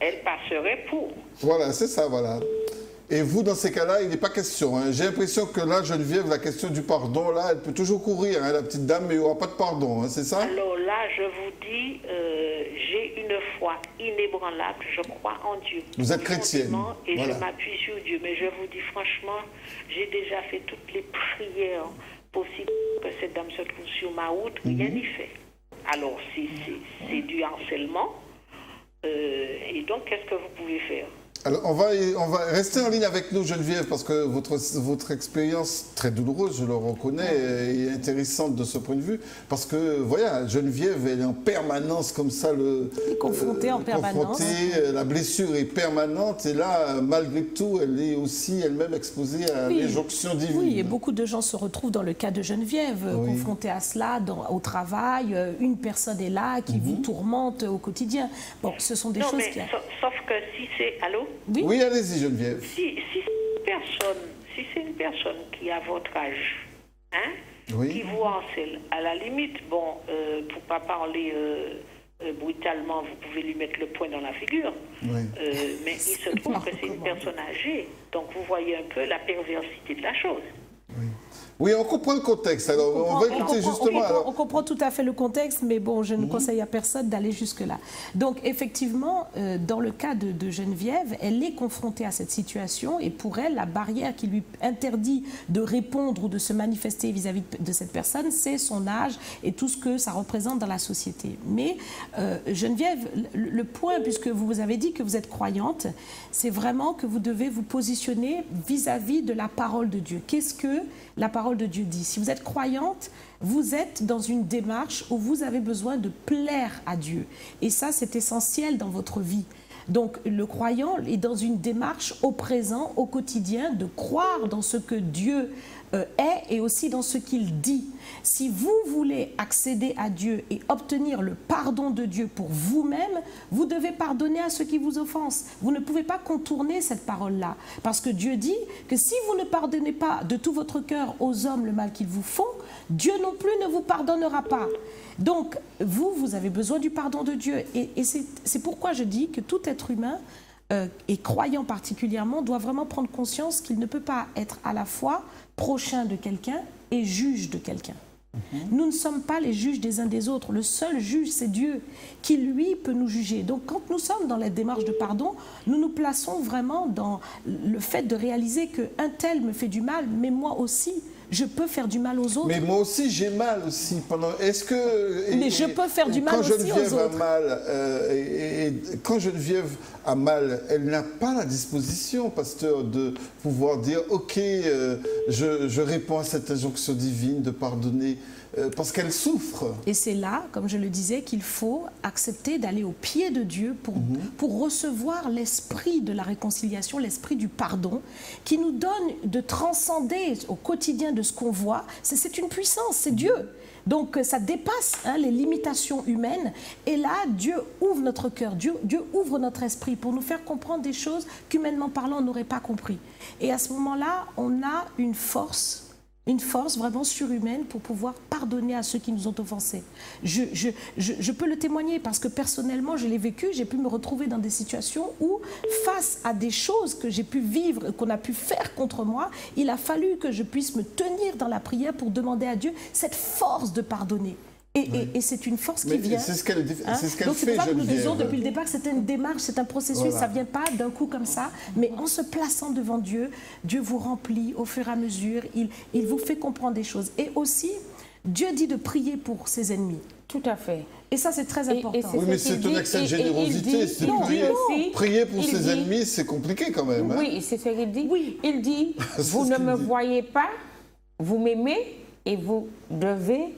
Elle passerait pour. Voilà, c'est ça, voilà. Et vous, dans ces cas-là, il n'est pas question. Hein. J'ai l'impression que là, Geneviève, la question du pardon, là, elle peut toujours courir, hein, la petite dame, mais il n'y aura pas de pardon, hein, c'est ça? Alors là, je vous dis, j'ai une foi inébranlable, je crois en Dieu. Vous êtes chrétienne. Et voilà. je m'appuie sur Dieu. Mais je vous dis franchement, j'ai déjà fait toutes les prières possibles que cette dame se trouve sur ma route, rien n'y fait. Alors, c'est du harcèlement. Et donc, qu'est-ce que vous pouvez faire? Alors, on va rester en ligne avec nous, Geneviève, parce que votre expérience, très douloureuse, je le reconnais, est intéressante de ce point de vue, parce que, voilà, Geneviève, elle est en permanence comme ça, confrontée en permanence. La blessure est permanente, et là, malgré tout, elle est aussi elle-même exposée à l'injonction divine. Oui, et beaucoup de gens se retrouvent dans le cas de Geneviève, confrontés à cela au travail. Une personne est là qui vous tourmente au quotidien. Bon, ce sont des choses qui... Sauf que si c'est... Allô? Oui, allez-y, Geneviève. Si c'est une personne qui a votre âge, hein, qui vous harcèle, à la limite, bon, pour pas parler brutalement, vous pouvez lui mettre le poing dans la figure. Mais il se trouve que c'est une personne âgée, donc vous voyez un peu la perversité de la chose. Oui, on comprend le contexte. Alors, on va écouter justement. On comprend tout à fait le contexte, mais bon, je ne conseille à personne d'aller jusque-là. Donc, effectivement, dans le cas de Geneviève, elle est confrontée à cette situation et pour elle, la barrière qui lui interdit de répondre ou de se manifester vis-à-vis de cette personne, c'est son âge et tout ce que ça représente dans la société. Mais Geneviève, le point, puisque vous avez dit que vous êtes croyante, c'est vraiment que vous devez vous positionner vis-à-vis de la parole de Dieu. Qu'est-ce que la parole de Dieu dit? Si vous êtes croyante, vous êtes dans une démarche où vous avez besoin de plaire à Dieu. Et ça, c'est essentiel dans votre vie. Donc, le croyant est dans une démarche au présent, au quotidien, de croire dans ce que Dieu est et aussi dans ce qu'il dit. Si vous voulez accéder à Dieu et obtenir le pardon de Dieu pour vous-même, vous devez pardonner à ceux qui vous offensent. Vous ne pouvez pas contourner cette parole-là. Parce que Dieu dit que si vous ne pardonnez pas de tout votre cœur aux hommes le mal qu'ils vous font, Dieu non plus ne vous pardonnera pas. Donc, vous avez besoin du pardon de Dieu. Et c'est pourquoi je dis que tout être humain, et croyant particulièrement, doit vraiment prendre conscience qu'il ne peut pas être à la fois prochain de quelqu'un et juge de quelqu'un. Nous ne sommes pas les juges des uns des autres. Le seul juge, c'est Dieu, qui lui peut nous juger. Donc quand nous sommes dans la démarche de pardon, nous nous plaçons vraiment dans le fait de réaliser qu'un tel me fait du mal, mais moi aussi, je peux faire du mal aux autres. Mais moi aussi, j'ai mal aussi. Est-ce que... Mais je peux faire du mal aussi aux autres. Quand Geneviève a mal, elle n'a pas la disposition, pasteur, de pouvoir dire « Ok, je réponds à cette injonction divine de pardonner ». Parce qu'elle souffre. Et c'est là, comme je le disais, qu'il faut accepter d'aller au pied de Dieu pour recevoir l'esprit de la réconciliation, l'esprit du pardon, qui nous donne de transcender au quotidien de ce qu'on voit. C'est une puissance, c'est Dieu. Donc ça dépasse les limitations humaines. Et là, Dieu ouvre notre cœur, Dieu ouvre notre esprit pour nous faire comprendre des choses qu'humainement parlant, on n'aurait pas compris. Et à ce moment-là, on a une force vraiment surhumaine pour pouvoir pardonner à ceux qui nous ont offensés. Je peux le témoigner parce que personnellement, je l'ai vécu, j'ai pu me retrouver dans des situations où, face à des choses que j'ai pu vivre, qu'on a pu faire contre moi, il a fallu que je puisse me tenir dans la prière pour demander à Dieu cette force de pardonner. Et c'est une force qui vient. C'est ce qu'elle fait, Donc c'est pour ça que nous disons depuis le départ que c'est une démarche, c'est un processus, voilà. Ça ne vient pas d'un coup comme ça, mais en se plaçant devant Dieu, Dieu vous remplit au fur et à mesure, il vous fait comprendre des choses. Et aussi, Dieu dit de prier pour ses ennemis. Tout à fait. Et ça, c'est très important. Oui, mais c'est un accès de générosité. Prier pour ses ennemis, c'est compliqué quand même. Oui, c'est ce qu'il dit. Oui. Il dit, vous ne me voyez pas, vous m'aimez et vous devez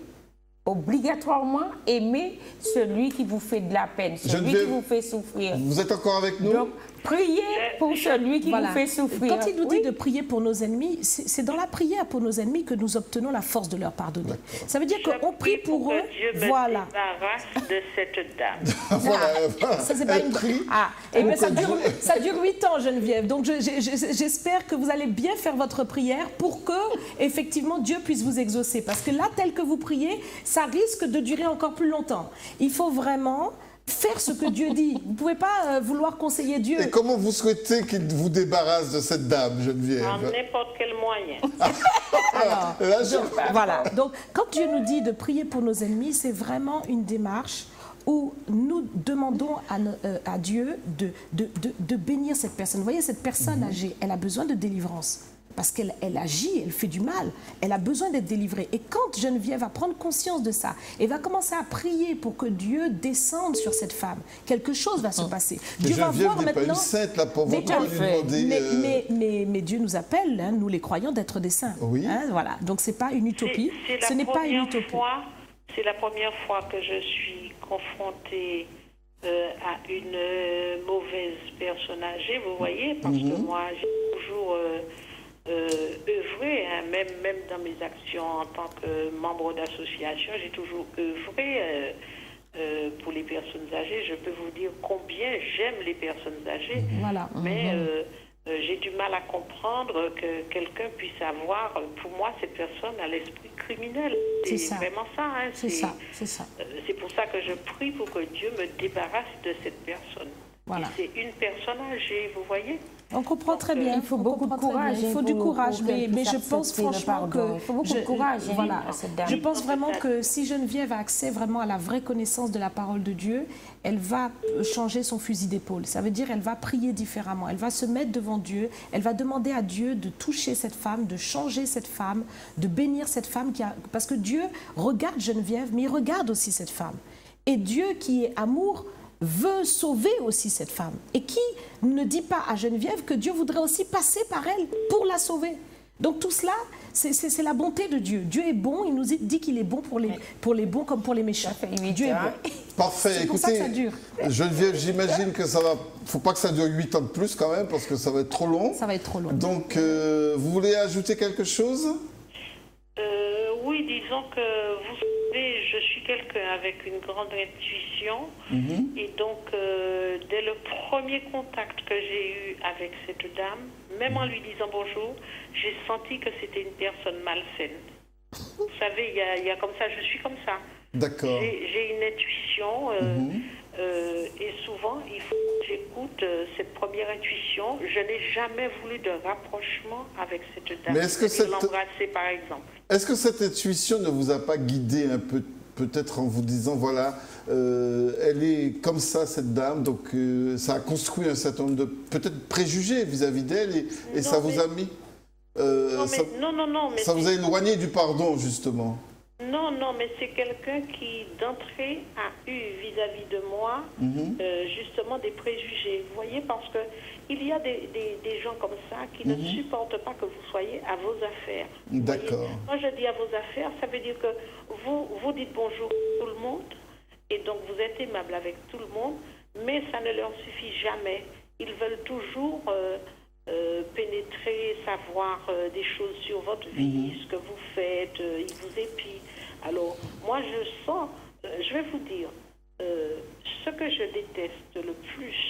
obligatoirement aimer celui qui vous fait de la peine, celui qui vous fait souffrir. Vous êtes encore avec nous? Donc, priez pour celui qui vous fait souffrir. Quand il nous dit de prier pour nos ennemis, c'est dans la prière pour nos ennemis que nous obtenons la force de leur pardonner. Ça veut dire qu'on prie pour eux. Dieu voilà. Me débarrasse de cette dame. Voilà. Ça, c'est pas une prière. Ça dure 8 ans, Geneviève. Donc, j'espère que vous allez bien faire votre prière pour que, effectivement, Dieu puisse vous exaucer. Parce que là, tel que vous priez, ça risque de durer encore plus longtemps. Il faut vraiment faire ce que Dieu dit. Vous ne pouvez pas vouloir conseiller Dieu. Et comment vous souhaitez qu'il vous débarrasse de cette dame, Geneviève? En n'importe quel moyen. Voilà. Donc, quand Dieu nous dit de prier pour nos ennemis, c'est vraiment une démarche où nous demandons à Dieu de bénir cette personne. Vous voyez, cette personne âgée, elle a besoin de délivrance. Parce qu'elle agit, elle fait du mal, elle a besoin d'être délivrée. Et quand Geneviève va prendre conscience de ça, elle va commencer à prier pour que Dieu descende sur cette femme. Quelque chose va se passer. Dieu va voir maintenant. Pas une sainte, là, pour vous lui demander. Mais Dieu nous appelle, nous les croyants, d'être des saints. Oui. Voilà. Donc c'est pas une utopie. Ce n'est pas une utopie. C'est la première fois que je suis confrontée à une mauvaise personne âgée, vous voyez, parce que moi, j'ai toujours œuvré, même dans mes actions en tant que membre d'association, j'ai toujours œuvré pour les personnes âgées. Je peux vous dire combien j'aime les personnes âgées, voilà. Mais j'ai du mal à comprendre que quelqu'un puisse avoir, pour moi, cette personne a l'esprit criminel. C'est vraiment ça. Hein. C'est ça. C'est pour ça que je prie pour que Dieu me débarrasse de cette personne. Voilà. C'est une personne âgée, vous voyez. On comprend très bien. Il faut beaucoup de courage. Il faut du courage, mais je pense franchement que... Il faut beaucoup de courage. Voilà. À cette dame. Je pense vraiment que si Geneviève a accès vraiment à la vraie connaissance de la parole de Dieu, elle va changer son fusil d'épaule. Ça veut dire elle va prier différemment. Elle va se mettre devant Dieu. Elle va demander à Dieu de toucher cette femme, de changer cette femme, de bénir cette femme. Parce que Dieu regarde Geneviève, mais il regarde aussi cette femme. Et Dieu qui est amour veut sauver aussi cette femme. Et qui ne dit pas à Geneviève que Dieu voudrait aussi passer par elle pour la sauver. Donc tout cela, c'est la bonté de Dieu. Dieu est bon, il nous dit qu'il est bon pour les bons comme pour les méchants. Dieu est bon. Parfait. C'est pour ça que ça dure. Geneviève, j'imagine que ça va... faut pas que ça dure 8 ans de plus quand même, parce que ça va être trop long. Ça va être trop long. Donc, vous voulez ajouter quelque chose? Oui, disons que vous savez, je suis quelqu'un avec une grande intuition. Et donc, dès le premier contact que j'ai eu avec cette dame, même en lui disant bonjour, j'ai senti que c'était une personne malsaine. Vous savez, il y a comme ça, je suis comme ça. D'accord. J'ai une intuition et souvent, il faut que j'écoute cette première intuition. Je n'ai jamais voulu de rapprochement avec cette dame. Mais est-ce que l'embrasser, par exemple. Est-ce que cette intuition ne vous a pas guidé un peu, peut-être en vous disant, voilà, elle est comme ça, cette dame, donc ça a construit un certain nombre de, peut-être, préjugés vis-à-vis d'elle, et ça vous a mis... ça vous a éloigné du pardon, justement. Non, mais c'est quelqu'un qui, d'entrée, a eu vis-à-vis de moi, justement, des préjugés. Vous voyez, parce que il y a des gens comme ça qui ne supportent pas que vous soyez à vos affaires. D'accord. Quand je dis à vos affaires, ça veut dire que vous dites bonjour à tout le monde, et donc vous êtes aimable avec tout le monde, mais ça ne leur suffit jamais. Ils veulent toujours... pénétrer, savoir des choses sur votre vie, ce que vous faites, ils vous épient. Alors, moi, je sens, je vais vous dire, ce que je déteste le plus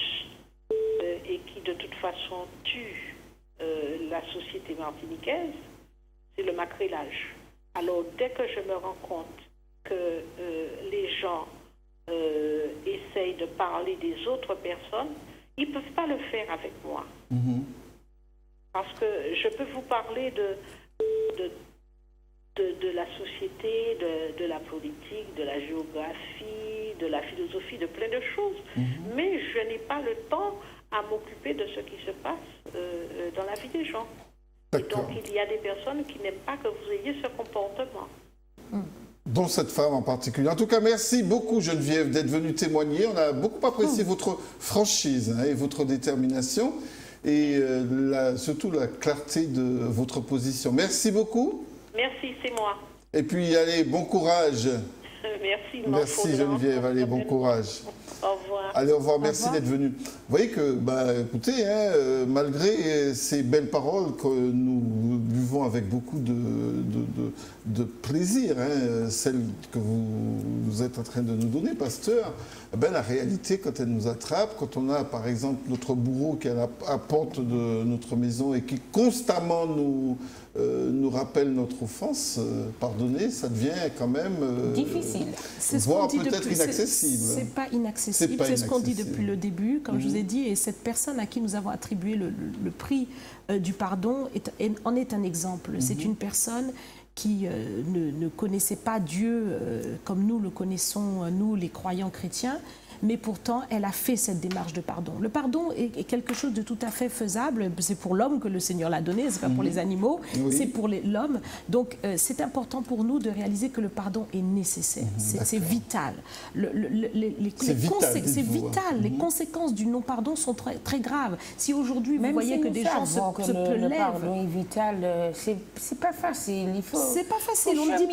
et qui, de toute façon, tue la société martiniquaise, c'est le macrélage. Alors, dès que je me rends compte que les gens essayent de parler des autres personnes, ils ne peuvent pas le faire avec moi. Parce que je peux vous parler de la société, de la politique, de la géographie, de la philosophie, de plein de choses. Mais je n'ai pas le temps à m'occuper de ce qui se passe dans la vie des gens. Et donc il y a des personnes qui n'aiment pas que vous ayez ce comportement. Dont cette femme en particulier. En tout cas, merci beaucoup Geneviève d'être venue témoigner. On a beaucoup apprécié votre franchise et votre détermination. Et surtout la clarté de votre position. Merci beaucoup. Merci, c'est moi. Et puis, allez, bon courage. Merci. Merci Geneviève, allez, bon courage. Au revoir. Allez, au revoir, merci d'être venu. Vous voyez que, écoutez, malgré ces belles paroles que nous buvons avec beaucoup de plaisir, celles que vous êtes en train de nous donner, pasteur, la réalité, quand elle nous attrape, quand on a, par exemple, notre bourreau qui est à la porte de notre maison et qui constamment nous rappelle notre offense, pardonner, ça devient quand même... difficile. Voire peut-être inaccessible. C'est pas inaccessible, c'est ce qu'on dit depuis le début, comme je vous ai dit, et cette personne à qui nous avons attribué le prix du pardon en est un exemple. C'est une personne qui ne connaissait pas Dieu comme nous le connaissons, nous les croyants chrétiens, mais pourtant elle a fait cette démarche de pardon. Le pardon est quelque chose de tout à fait faisable, c'est pour l'homme que le Seigneur l'a donné, c'est pas pour les animaux, c'est pour l'homme. Donc c'est important pour nous de réaliser que le pardon est nécessaire, c'est vital. C'est vital, les conséquences du non-pardon sont très, très graves. Si aujourd'hui vous voyez que des gens se lèvent... Le pardon est vital, c'est pas facile, il faut... C'est pas facile, on ne dit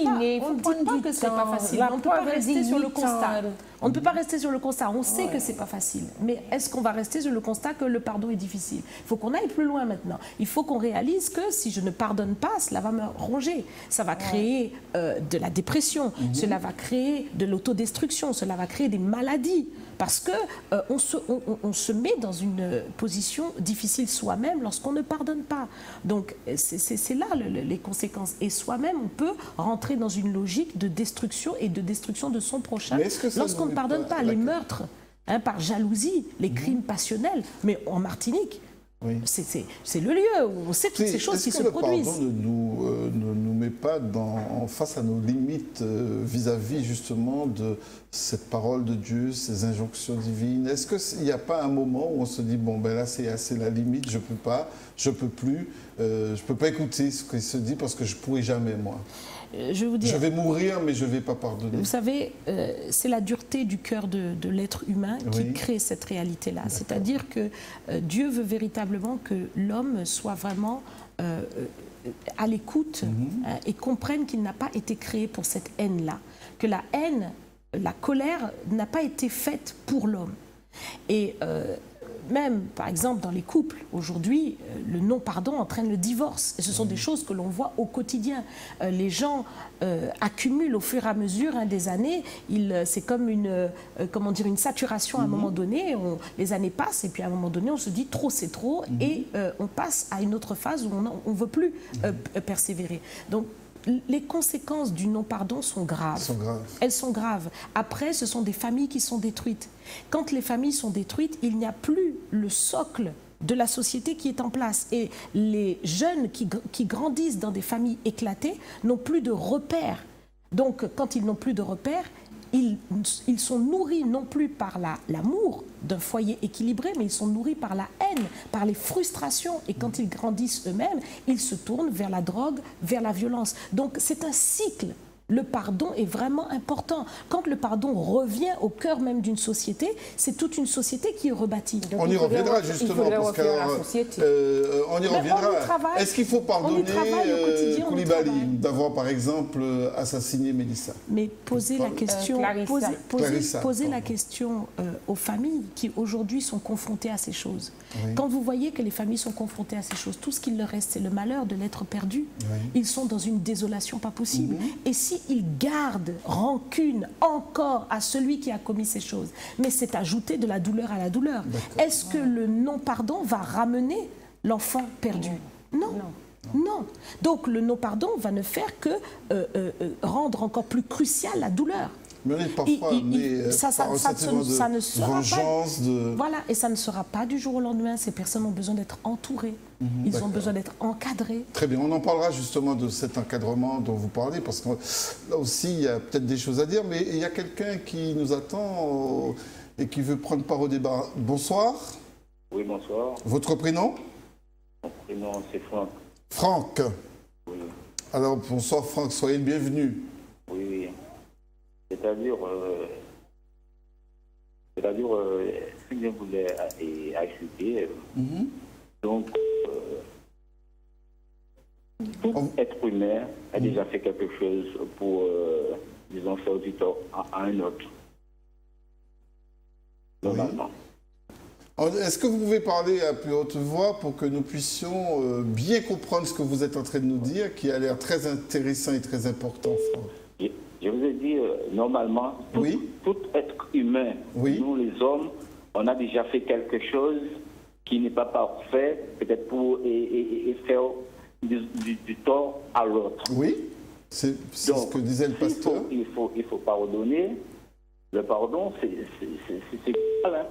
pas que c'est pas facile, on ne peut pas rester sur le constat. On ne peut pas rester sur le constat, on sait que c'est pas facile. Mais est-ce qu'on va rester sur le constat que le pardon est difficile? Il faut qu'on aille plus loin maintenant. Il faut qu'on réalise que si je ne pardonne pas, cela va me ronger. Ça va créer de la dépression, cela va créer de l'autodestruction, cela va créer des maladies. Parce qu'on se met dans une position difficile soi-même lorsqu'on ne pardonne pas. Donc c'est là les conséquences. Et soi-même, on peut rentrer dans une logique de destruction et de destruction de son prochain lorsqu'on ne pardonne pas. Les meurtres, par jalousie, les crimes passionnels. Mais en Martinique, c'est le lieu où on sait toutes ces choses qui se produisent. Est-ce que le pardon ne nous met pas face à nos limites vis-à-vis justement de cette parole de Dieu, ces injonctions divines? Est-ce qu'il n'y a pas un moment où on se dit, bon ben là c'est la limite, je peux pas, je peux plus, je peux pas écouter ce qu'il se dit parce que je pourrai jamais moi? Je vais vous dire, je vais mourir, mais je ne vais pas pardonner. Vous savez, c'est la dureté du cœur de l'être humain qui crée cette réalité-là. C'est-à-dire que Dieu veut véritablement que l'homme soit vraiment à l'écoute et comprenne qu'il n'a pas été créé pour cette haine-là. Que la haine, la colère n'a pas été faite pour l'homme. Et même, par exemple, dans les couples, aujourd'hui, le non-pardon entraîne le divorce. Et ce sont des choses que l'on voit au quotidien. Les gens accumulent au fur et à mesure des années. C'est comme une saturation à un moment donné. Les années passent et puis à un moment donné, on se dit trop, c'est trop. Et on passe à une autre phase où on ne veut plus persévérer. Donc, les conséquences du non-pardon sont graves. Elles sont graves. Après, ce sont des familles qui sont détruites. Quand les familles sont détruites, il n'y a plus le socle de la société qui est en place. Et les jeunes qui grandissent dans des familles éclatées n'ont plus de repères. Donc, quand ils n'ont plus de repères, ils sont nourris non plus par l'amour d'un foyer équilibré, mais ils sont nourris par la haine, par les frustrations. Et quand ils grandissent eux-mêmes, ils se tournent vers la drogue, vers la violence. Donc c'est un cycle. Le pardon est vraiment important. Quand le pardon revient au cœur même d'une société, c'est toute une société qui est rebâtie. Donc, on y reviendra justement, parce on y reviendra. Est-ce qu'il faut pardonner Koulibaly d'avoir par exemple assassiné Mélissa? Mais posez la question, posez la question aux familles qui aujourd'hui sont confrontées à ces choses. Oui. Quand vous voyez que les familles sont confrontées à ces choses, tout ce qu'il leur reste, c'est le malheur de l'être perdu. Oui. Ils sont dans une désolation pas possible. Et si ils gardent rancune encore à celui qui a commis ces choses, mais c'est ajouter de la douleur à la douleur. Est-ce que le non-pardon va ramener l'enfant perdu? Non. Non. Donc le non-pardon va ne faire que rendre encore plus cruciale la douleur. Mais on est parfois amené par un sentiment de vengeance. Voilà, et ça ne sera pas du jour au lendemain. Ces personnes ont besoin d'être entourées. Ils ont besoin d'être encadrés. Très bien, on en parlera justement de cet encadrement dont vous parlez, parce que là aussi, il y a peut-être des choses à dire, mais il y a quelqu'un qui nous attend et qui veut prendre part au débat. Bonsoir. Oui, bonsoir. Votre prénom? Mon prénom, c'est Franck. Franck. Oui. Alors, bonsoir Franck, soyez le bienvenu. Oui. C'est-à-dire, si je voulais ajouter, donc, tout être humain a déjà fait quelque chose pour, disons, faire du tort à un autre. Normalement. Est-ce que vous pouvez parler à plus haute voix pour que nous puissions bien comprendre ce que vous êtes en train de nous dire, qui a l'air très intéressant et très important, Franck? Je vous ai dit, normalement, tout être humain, nous les hommes, on a déjà fait quelque chose qui n'est pas parfait, peut-être pour faire du tort à l'autre. Oui, c'est ce que disait le pasteur. Il faut pardonner. Le pardon, c'est hein.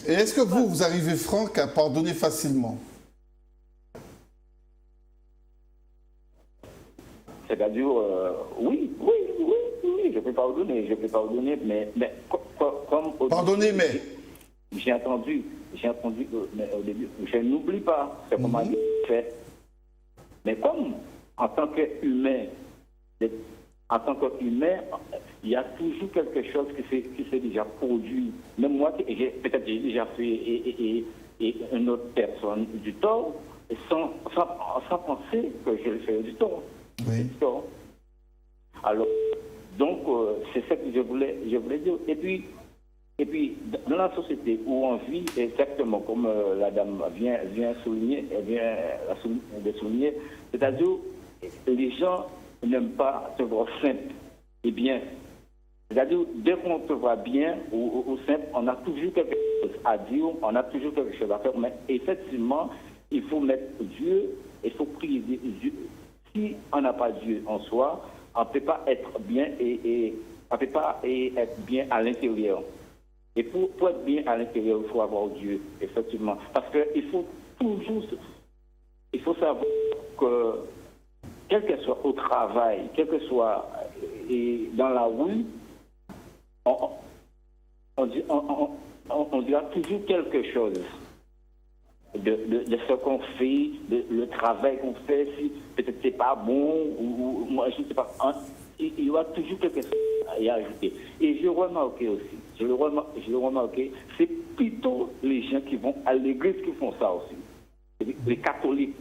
Et est-ce que vous arrivez, Franck, à pardonner facilement? C'est-à-dire, oui, je peux pardonner, mais comme... Pardonner, mais... J'ai entendu mais au début, je n'oublie pas, c'est comment il fait. Mais comme, en tant qu'humain, il y a toujours quelque chose qui s'est déjà produit. Même moi, peut-être j'ai déjà fait et une autre personne du tort, sans penser que je le fais du tort. Oui. Alors, donc, c'est ça que je voulais dire. Et puis, dans la société où on vit, exactement comme la dame vient souligner, c'est-à-dire les gens n'aiment pas te voir simple et bien. C'est-à-dire, dès qu'on te voit bien ou simple, on a toujours quelque chose à dire, on a toujours quelque chose à faire. Mais effectivement, il faut mettre Dieu, il faut prier Dieu. Si on n'a pas Dieu en soi, on ne peut pas être bien et on ne peut pas être bien à l'intérieur. Et pour être bien à l'intérieur, il faut avoir Dieu, effectivement. Parce qu'il faut toujours... Il faut savoir que, quel que soit au travail, quel que soit dans la rue, on dira toujours quelque chose de ce qu'on fait, le travail qu'on fait, si peut-être c'est pas bon, ou moi je ne sais pas. Il y aura toujours quelque chose à y ajouter. Et je remarquais aussi, je l'ai remarqué, c'est plutôt les gens qui vont à l'église qui font ça aussi. Les catholiques.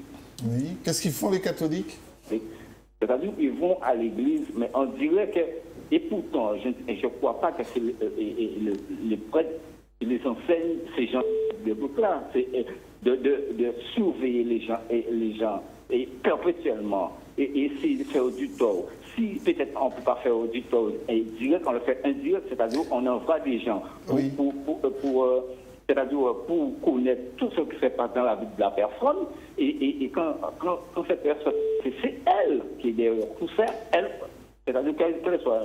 Oui. Qu'est-ce qu'ils font les catholiques? C'est-à-dire qu'ils vont à l'église, mais on dirait que, et pourtant, je ne crois pas que c'est les prêtres qui les enseignent, ces gens de là, c'est de surveiller les gens et perpétuellement, et essayer de faire du tort. Si peut-être on ne peut pas faire du tort direct, on le fait indirect, c'est-à-dire on envoie des gens c'est-à-dire pour connaître tout ce qui se passe dans la vie de la personne, et quand cette personne, c'est elle qui est derrière tout ça, elle, c'est-à-dire qu'elle soit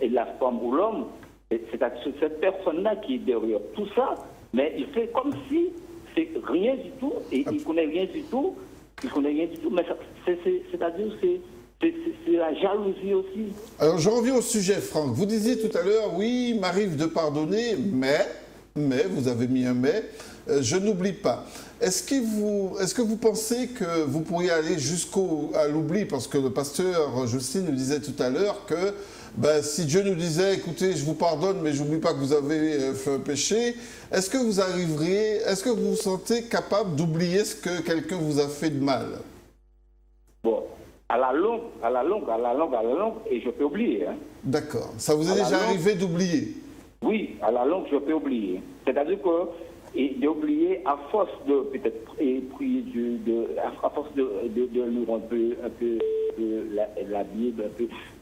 la femme ou l'homme, c'est-à-dire cette personne-là qui est derrière tout ça, mais il fait comme si c'est rien du tout, et il connaît rien du tout, mais c'est-à-dire c'est la jalousie aussi. Alors je reviens au sujet, Franck. Vous disiez tout à l'heure, oui, il m'arrive de pardonner, mais, vous avez mis un mais, je n'oublie pas. Est-ce que vous pensez que vous pourriez aller jusqu'à l'oubli? Parce que le pasteur Jocelyne nous disait tout à l'heure que si Dieu nous disait, écoutez, je vous pardonne, mais je n'oublie pas que vous avez fait un péché, est-ce que vous vous sentez capable d'oublier ce que quelqu'un vous a fait de mal? Bon, à la longue, et je peux oublier. Hein. D'accord. Ça vous est déjà arrivé d'oublier? Oui, à la longue, je peux oublier. C'est-à-dire que d'oublier à force de peut-être prier Dieu, à force de lire un peu la Bible,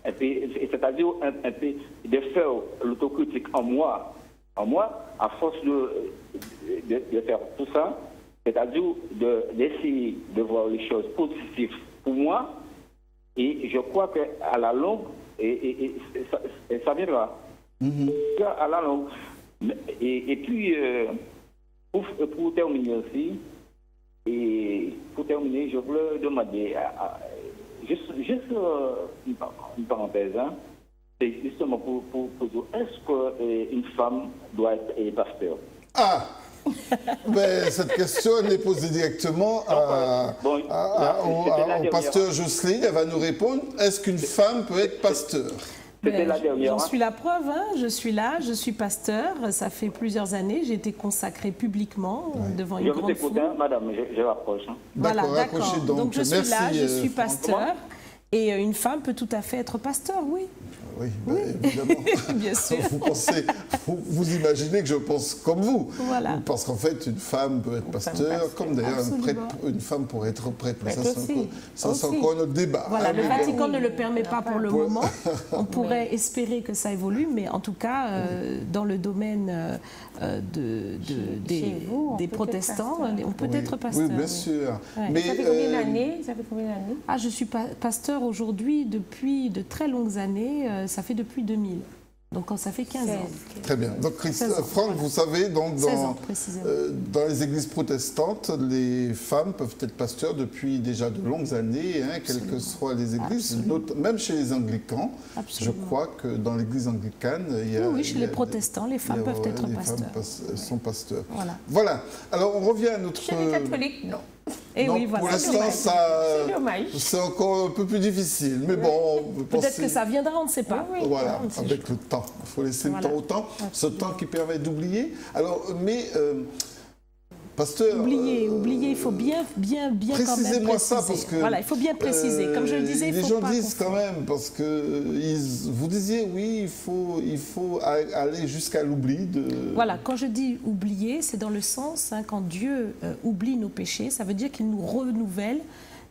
c'est-à-dire un peu de faire l'autocritique en moi, à force de faire tout ça, c'est-à-dire d'essayer de voir les choses positives pour moi, et je crois qu'à la longue, et ça viendra. À la longue. Et puis, pour terminer aussi, je voulais demander, juste une parenthèse, hein, c'est justement pour dire, est-ce qu'une femme doit être pasteur? Ah mais cette question, elle est posée directement au pasteur Jocelyne. Elle va nous répondre, est-ce qu'une femme peut être pasteur? J'en suis la preuve, hein. Je suis là, je suis pasteur, ça fait plusieurs années, j'ai été consacrée publiquement devant une grande foule. Madame, je rapproche. Hein. Voilà, d'accord. Donc je suis là, je suis pasteur, et une femme peut tout à fait être pasteur, oui. Oui, évidemment. Bien sûr. Vous imaginez que je pense comme vous. Voilà. Parce qu'en fait, une femme peut être pasteur, comme d'ailleurs une femme pourrait être prêtre. Mais ça, c'est encore un autre débat. Voilà, le Vatican ne le permet pas pour le moment. On pourrait espérer que ça évolue, mais en tout cas, dans le domaine des protestants, on peut être pasteur. Oui, bien sûr. Ouais. Mais ça fait combien d'années? Je suis pasteur aujourd'hui depuis de très longues années. Ça fait depuis 2000. Donc ça fait 15 ans. Très bien. Donc Franck, vous savez, dans les églises protestantes, les femmes peuvent être pasteurs depuis déjà de longues années, hein, quelles que soient les églises, même chez les anglicans. Absolument. Je crois que dans l'église anglicane, chez les protestants, les femmes peuvent être pasteurs. Les femmes sont pasteurs. Voilà. Alors on revient à notre... Chez les catholiques, non. Et oui, voilà. Pour l'instant, c'est encore un peu plus difficile. Mais bon, peut-être que ça viendra, on ne sait pas. Voilà, avec le temps. Il faut laisser le temps au temps. Absolument. Ce temps qui permet d'oublier. Alors, mais, pasteur... Oublier, il faut bien précisez-moi ça, parce que... Voilà, il faut bien préciser. Comme je le disais, il faut pas... Les gens disent quand même, parce que vous disiez, oui, il faut aller jusqu'à l'oubli de... Voilà, quand je dis oublier, c'est dans le sens, quand Dieu oublie nos péchés, ça veut dire qu'il nous renouvelle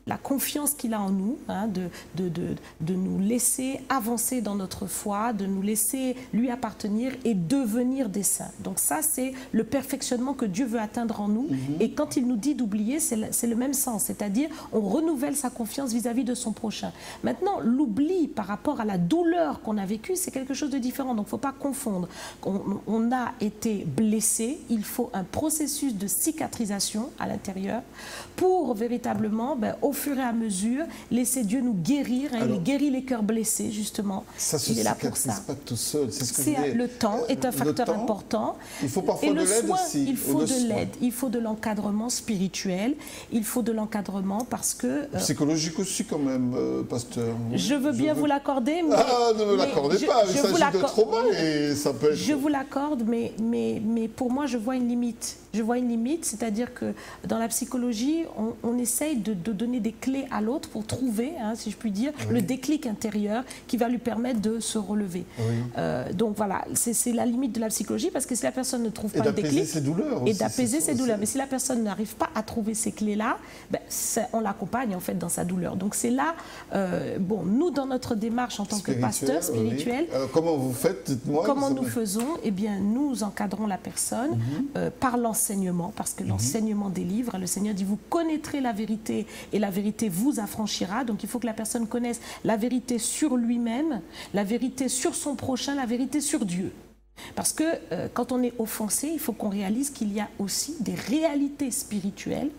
la confiance qu'il a en nous, hein, de nous laisser avancer dans notre foi, de nous laisser lui appartenir et devenir des saints. Donc ça, c'est le perfectionnement que Dieu veut atteindre en nous. Et quand il nous dit d'oublier, c'est le même sens, c'est-à-dire on renouvelle sa confiance vis-à-vis de son prochain. Maintenant, l'oubli par rapport à la douleur qu'on a vécue, c'est quelque chose de différent. Donc il ne faut pas confondre. On a été blessé, il faut un processus de cicatrisation à l'intérieur pour véritablement, au fur et à mesure, laisser Dieu nous guérir. Hein. Il guérit les cœurs blessés, justement. Ça se il est là pour ça. Pas tout seul. C'est ce que je disais. Le temps est un facteur important. Il faut parfois et de l'aide aussi. Il faut de l'aide. Il faut de l'encadrement spirituel. Il faut de l'encadrement parce que... psychologique aussi quand même, pasteur. Je veux bien vous l'accorder, mais... Ah, ne me l'accordez pas. Il s'agit de trauma et ça peut être... Je vous l'accorde, mais pour moi, je vois une limite. Je vois une limite, c'est-à-dire que dans la psychologie, on essaye de donner des clés à l'autre pour trouver, hein, si je puis dire, le déclic intérieur qui va lui permettre de se relever. Donc voilà, c'est la limite de la psychologie, parce que si la personne ne trouve pas le déclic... ses douleurs aussi, et d'apaiser ses douleurs. Mais si la personne n'arrive pas à trouver ces clés-là, on l'accompagne en fait dans sa douleur. Donc c'est là, nous dans notre démarche en tant que pasteur spirituel... Alors, comment vous faites? Dites-moi. Comment nous faisons? Eh bien, nous encadrons la personne par l'enseignement, parce que l'enseignement délivre. Le Seigneur dit, vous connaîtrez la vérité et la vérité vous affranchira. Donc il faut que la personne connaisse la vérité sur lui-même, la vérité sur son prochain, la vérité sur Dieu. Parce que quand on est offensé, il faut qu'on réalise qu'il y a aussi des réalités spirituelles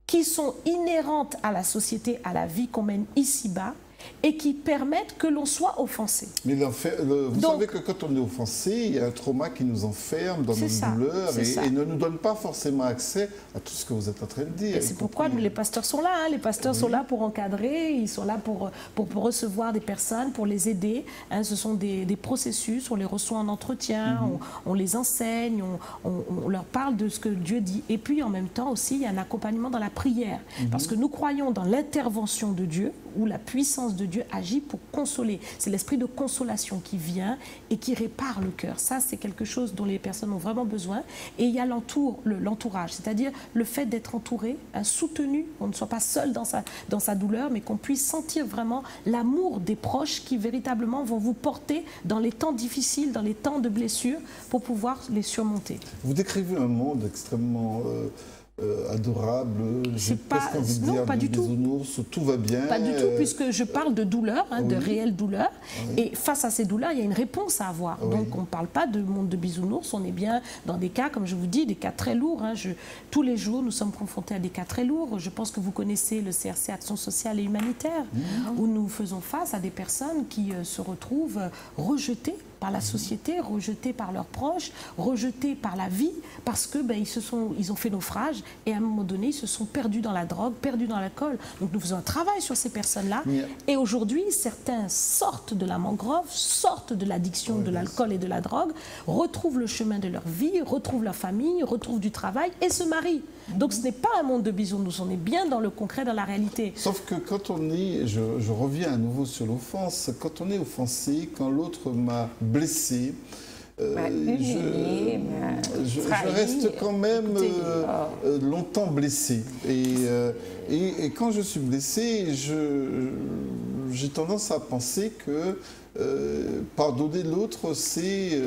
qui sont inhérentes à la société, à la vie qu'on mène ici-bas, et qui permettent que l'on soit offensé. Mais vous savez que quand on est offensé, il y a un trauma qui nous enferme dans nos douleurs et ne nous donne pas forcément accès à tout ce que vous êtes en train de dire. C'est pourquoi les pasteurs sont là. Hein. Les pasteurs sont là pour encadrer, ils sont là pour recevoir des personnes, pour les aider. Hein. Ce sont des processus, on les reçoit en entretien, on les enseigne, on leur parle de ce que Dieu dit. Et puis en même temps aussi, il y a un accompagnement dans la prière. Parce que nous croyons dans l'intervention de Dieu, où la puissance de Dieu agit pour consoler. C'est l'esprit de consolation qui vient et qui répare le cœur. Ça, c'est quelque chose dont les personnes ont vraiment besoin. Et il y a l'entourage, c'est-à-dire le fait d'être entouré, soutenu, qu'on ne soit pas seul dans sa douleur, mais qu'on puisse sentir vraiment l'amour des proches qui véritablement vont vous porter dans les temps difficiles, dans les temps de blessures, pour pouvoir les surmonter. Vous décrivez un monde extrêmement... adorable, j'ai presque envie de dire pas du bisounours, tout va bien. Pas du tout, puisque je parle de douleur, de réelle douleur, et face à ces douleurs, il y a une réponse à avoir. Donc on ne parle pas de monde de bisounours, on est bien dans des cas, comme je vous dis, des cas très lourds. Hein. Tous les jours, nous sommes confrontés à des cas très lourds. Je pense que vous connaissez le CRC Action Sociale et Humanitaire, où nous faisons face à des personnes qui se retrouvent rejetées par la société, rejetés par leurs proches, rejetés par la vie, parce que ils ont fait naufrage et à un moment donné, ils se sont perdus dans la drogue, perdus dans l'alcool. Donc nous faisons un travail sur ces personnes-là. Et aujourd'hui, certains sortent de la mangrove, sortent de l'addiction de l'alcool et de la drogue, retrouvent le chemin de leur vie, retrouvent leur famille, retrouvent du travail et se marient. Donc ce n'est pas un monde de bisounours, on est bien dans le concret, dans la réalité. Sauf que quand on est, je reviens à nouveau sur l'offense, quand on est offensé, quand l'autre m'a blessé, je reste quand même longtemps blessé. Et quand je suis blessé, j'ai tendance à penser que pardonner l'autre, c'est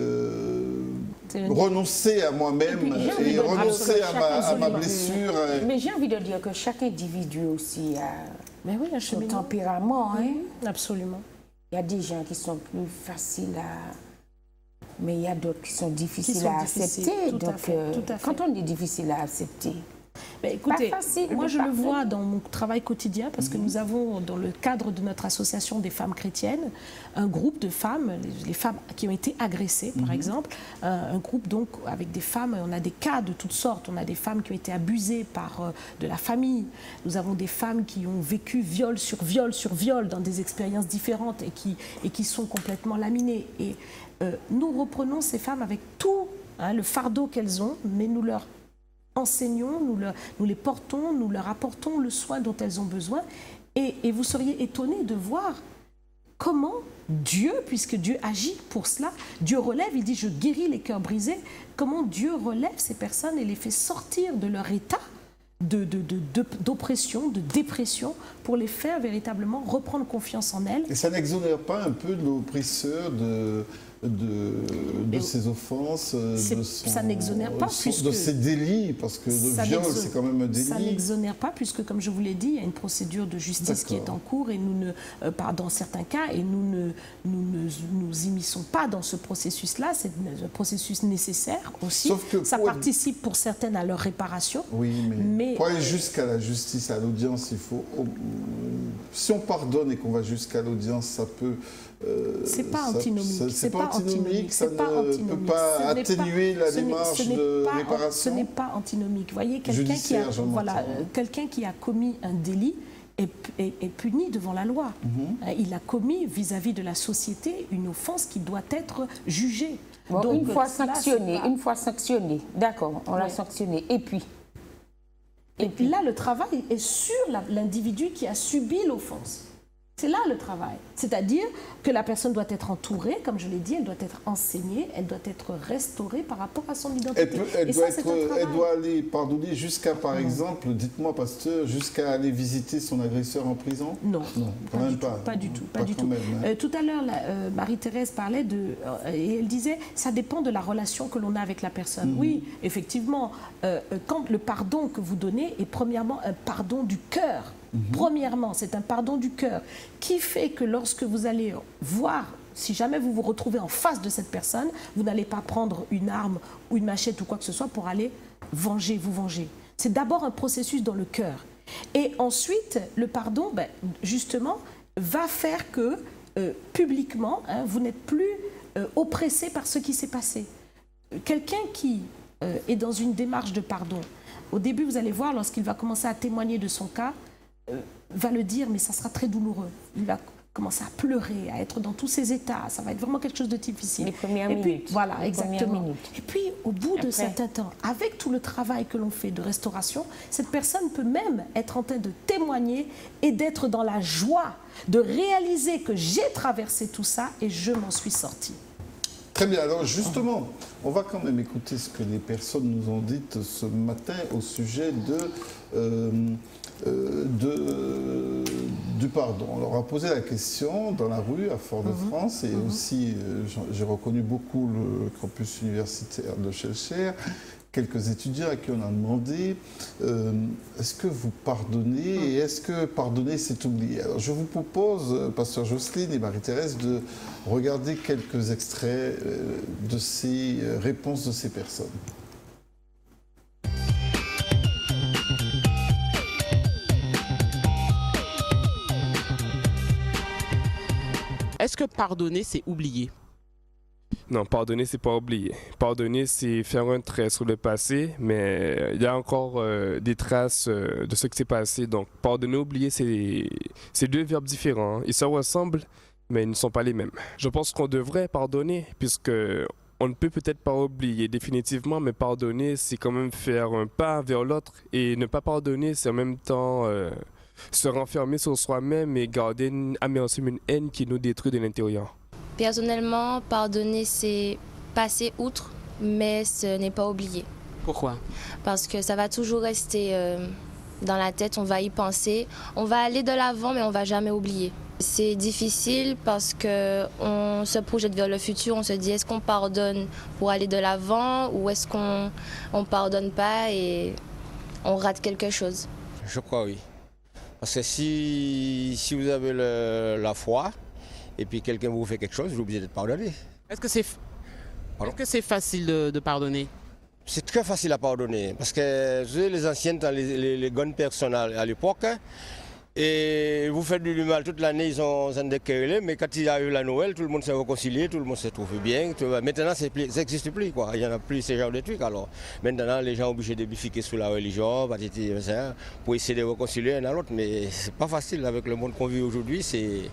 renoncer à moi-même et renoncer à ma blessure. Mais j'ai envie de dire que chaque individu aussi a son tempérament. Hein. Absolument. Il y a des gens qui sont plus faciles à... Mais il y a d'autres qui sont difficiles à accepter. Tout à fait. Quand on dit difficile à accepter, écoutez, moi je le vois dans mon travail quotidien, parce que nous avons, dans le cadre de notre association des femmes chrétiennes, un groupe de femmes, les femmes qui ont été agressées par exemple, un groupe donc avec des femmes, on a des cas de toutes sortes, on a des femmes qui ont été abusées par de la famille, nous avons des femmes qui ont vécu viol sur viol dans des expériences différentes et qui sont complètement laminées. Et nous reprenons ces femmes avec tout le fardeau qu'elles ont, mais nous leur enseignons, nous les portons, nous leur apportons le soin dont elles ont besoin. Et vous seriez étonnés de voir comment Dieu, puisque Dieu agit pour cela, Dieu relève, il dit « je guéris les cœurs brisés », comment Dieu relève ces personnes et les fait sortir de leur état d'oppression, de dépression, pour les faire véritablement reprendre confiance en elles. Et ça n'exonère pas un peu de l'oppresseur de ses offenses, ça n'exonère pas, de ses délits, parce que le viol, c'est quand même un délit. Ça n'exonère pas, puisque, comme je vous l'ai dit, il y a une procédure de justice qui est en cours, et nous ne, dans certains cas, et nous ne nous immisçons pas dans ce processus-là. C'est un processus nécessaire aussi. Sauf que ça participe pour certaines à leur réparation. Oui, mais pour aller jusqu'à la justice, à l'audience, il faut... Si on pardonne et qu'on va jusqu'à l'audience, ça peut... c'est pas antinomique. C'est pas antinomique, ça ne peut pas atténuer la démarche de réparation. Ce n'est pas antinomique. Vous voyez, quelqu'un qui a commis un délit est puni devant la loi. Il a commis vis-à-vis de la société une offense qui doit être jugée. Bon, donc, une fois sanctionné, d'accord, on l'a sanctionné. Et puis là, le travail est sur l'individu qui a subi l'offense. C'est là le travail. C'est-à-dire que la personne doit être entourée, comme je l'ai dit, elle doit être enseignée, elle doit être restaurée par rapport à son identité. Elle doit aller pardonner jusqu'à, par exemple, dites-moi, pasteur, jusqu'à aller visiter son agresseur en prison? Non, quand même pas. Pas du tout. Tout à l'heure, Marie-Thérèse parlait et elle disait, ça dépend de la relation que l'on a avec la personne. Oui, effectivement, quand le pardon que vous donnez est premièrement un pardon du cœur. Premièrement, c'est un pardon du cœur qui fait que lorsque vous allez voir, si jamais vous vous retrouvez en face de cette personne, vous n'allez pas prendre une arme ou une machette ou quoi que ce soit pour aller vous venger. C'est d'abord un processus dans le cœur. Et ensuite, le pardon, justement, va faire que publiquement, vous n'êtes plus oppressé par ce qui s'est passé. Quelqu'un qui est dans une démarche de pardon, au début, vous allez voir, lorsqu'il va commencer à témoigner de son cas, va le dire, mais ça sera très douloureux. Il va commencer à pleurer, à être dans tous ses états. Ça va être vraiment quelque chose de difficile. Les premières minutes. Voilà, exactement. Et puis, au bout de certain temps, avec tout le travail que l'on fait de restauration, cette personne peut même être en train de témoigner et d'être dans la joie de réaliser que j'ai traversé tout ça et je m'en suis sortie. Très bien, alors justement, on va quand même écouter ce que les personnes nous ont dit ce matin au sujet du pardon. On leur a posé la question dans la rue à Fort-de-France et aussi, j'ai reconnu beaucoup le campus universitaire de Schellcher, quelques étudiants à qui on a demandé est-ce que vous pardonnez et est-ce que pardonner c'est oublier? Alors je vous propose, pasteur Jocelyne et Marie-Thérèse, de regarder quelques extraits de ces réponses de ces personnes. Est-ce que pardonner, c'est oublier? Non, pardonner, c'est pas oublier. Pardonner, c'est faire un trait sur le passé, mais il y a encore des traces de ce qui s'est passé. Donc, pardonner, oublier, c'est deux verbes différents. Ils se ressemblent, mais ils ne sont pas les mêmes. Je pense qu'on devrait pardonner, puisque on ne peut peut-être pas oublier définitivement, mais pardonner, c'est quand même faire un pas vers l'autre. Et ne pas pardonner, c'est en même temps se renfermer sur soi-même et garder amertume, une haine qui nous détruit de l'intérieur. Personnellement, pardonner, c'est passer outre, mais ce n'est pas oublier. Pourquoi? Parce que ça va toujours rester dans la tête, on va y penser, on va aller de l'avant, mais on ne va jamais oublier. C'est difficile parce qu'on se projette vers le futur, on se dit est-ce qu'on pardonne pour aller de l'avant ou est-ce qu'on ne pardonne pas et on rate quelque chose? Je crois oui. Parce que si vous avez la foi, et puis quelqu'un vous fait quelque chose, vous êtes obligé de pardonner. Est-ce que c'est facile de pardonner? C'est très facile à pardonner, parce que vous savez, les anciennes, les bonnes personnes à l'époque, et vous faites du mal toute l'année, ils ont des querelles, mais quand il y a eu la Noël, tout le monde s'est réconcilié, tout le monde se trouve bien. Maintenant, ça n'existe plus, quoi. Il n'y en a plus ce genre de trucs. Alors, maintenant, les gens sont obligés de bifiquer sous la religion, pour essayer de réconcilier l'un à l'autre, mais c'est pas facile avec le monde qu'on vit aujourd'hui, c'est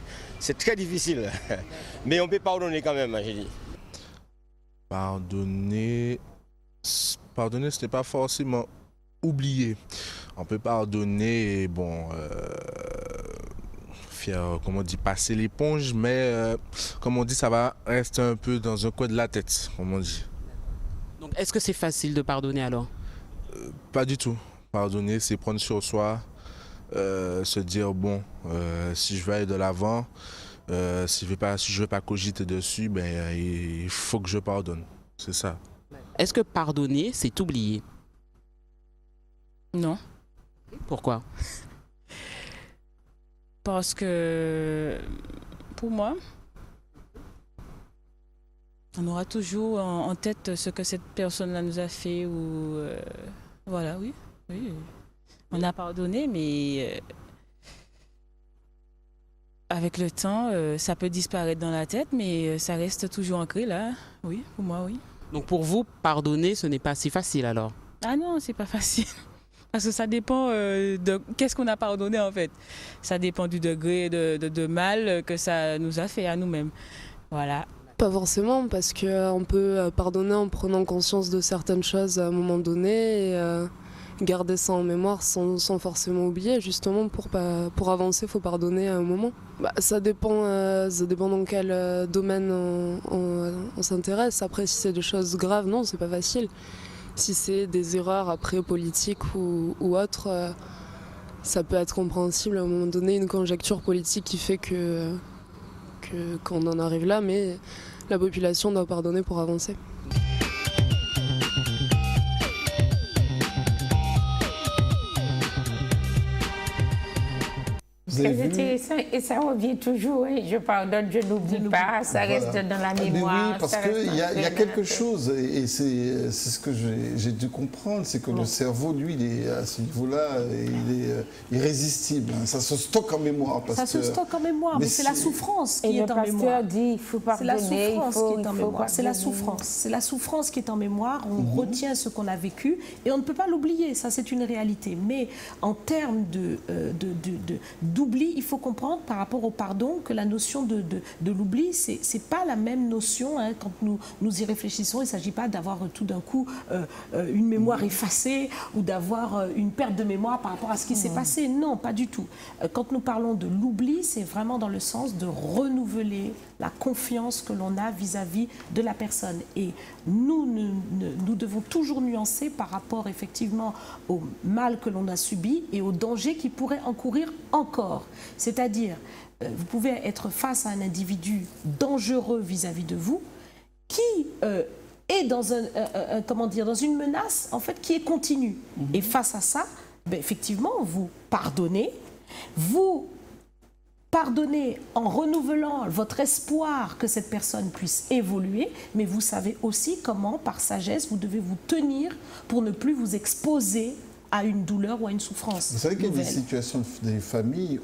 très difficile. Mais on peut pardonner quand même, j'ai dit. Pardonner, ce n'est pas forcément oublier. On peut pardonner et faire, comme on dit, passer l'éponge, mais comme on dit, ça va rester un peu dans un coin de la tête, comme on dit. Donc est-ce que c'est facile de pardonner alors? Pas du tout. Pardonner, c'est prendre sur soi, se dire, bon, si je veux aller de l'avant, si je veux pas cogiter dessus, ben, il faut que je pardonne. C'est ça. Est-ce que pardonner, c'est oublier? Non. Pourquoi? Parce que, pour moi, on aura toujours en tête ce que cette personne-là nous a fait ou... voilà, oui. On a pardonné, mais avec le temps, ça peut disparaître dans la tête, mais ça reste toujours ancré là. Oui, pour moi, oui. Donc pour vous, pardonner, ce n'est pas si facile alors? Ah non, c'est pas facile. Parce que ça dépend de qu'est-ce qu'on a pardonné en fait. Ça dépend du degré de mal que ça nous a fait à nous-mêmes. Voilà. Pas forcément, parce qu'on peut pardonner en prenant conscience de certaines choses à un moment donné et garder ça en mémoire sans forcément oublier. Justement, pour avancer, il faut pardonner à un moment. Ça dépend dans quel domaine on s'intéresse. Après, si c'est des choses graves, non, c'est pas facile. Si c'est des erreurs après politiques ou autres, ça peut être compréhensible à un moment donné, une conjecture politique qui fait qu'on en arrive là, mais la population doit pardonner pour avancer. C'est intéressant et ça revient toujours. Hein. Je pardonne, je n'oublie pas, ça reste dans la mémoire. Oui, parce qu'il y a quelque chose, et c'est ce que j'ai dû comprendre, c'est que le cerveau, lui, à ce niveau-là, il est irrésistible. Hein. Ça se stocke en mémoire. Se stocke en mémoire, mais c'est la souffrance qui est en mémoire. Et le pasteur dit, il faut pardonner. C'est la souffrance qui est en mémoire. C'est la souffrance. C'est la souffrance qui est en mémoire. On retient ce qu'on a vécu et on ne peut pas l'oublier. Ça, c'est une réalité. Mais en termes d'oubli, il faut comprendre par rapport au pardon que la notion de l'oubli, c'est pas la même notion. Hein, quand nous y réfléchissons, il ne s'agit pas d'avoir tout d'un coup une mémoire effacée ou d'avoir une perte de mémoire par rapport à ce qui s'est passé. Non, pas du tout. Quand nous parlons de l'oubli, c'est vraiment dans le sens de renouveler la confiance que l'on a vis-à-vis de la personne. Et nous devons toujours nuancer par rapport effectivement au mal que l'on a subi et au danger qui pourrait encourir encore. C'est-à-dire, vous pouvez être face à un individu dangereux vis-à-vis de vous qui est dans dans une menace en fait qui est continue. Et face à ça, effectivement, vous pardonnez, en renouvelant votre espoir que cette personne puisse évoluer, mais vous savez aussi comment, par sagesse, vous devez vous tenir pour ne plus vous exposer à une douleur ou à une souffrance. Vous savez qu'il y a des situations des familles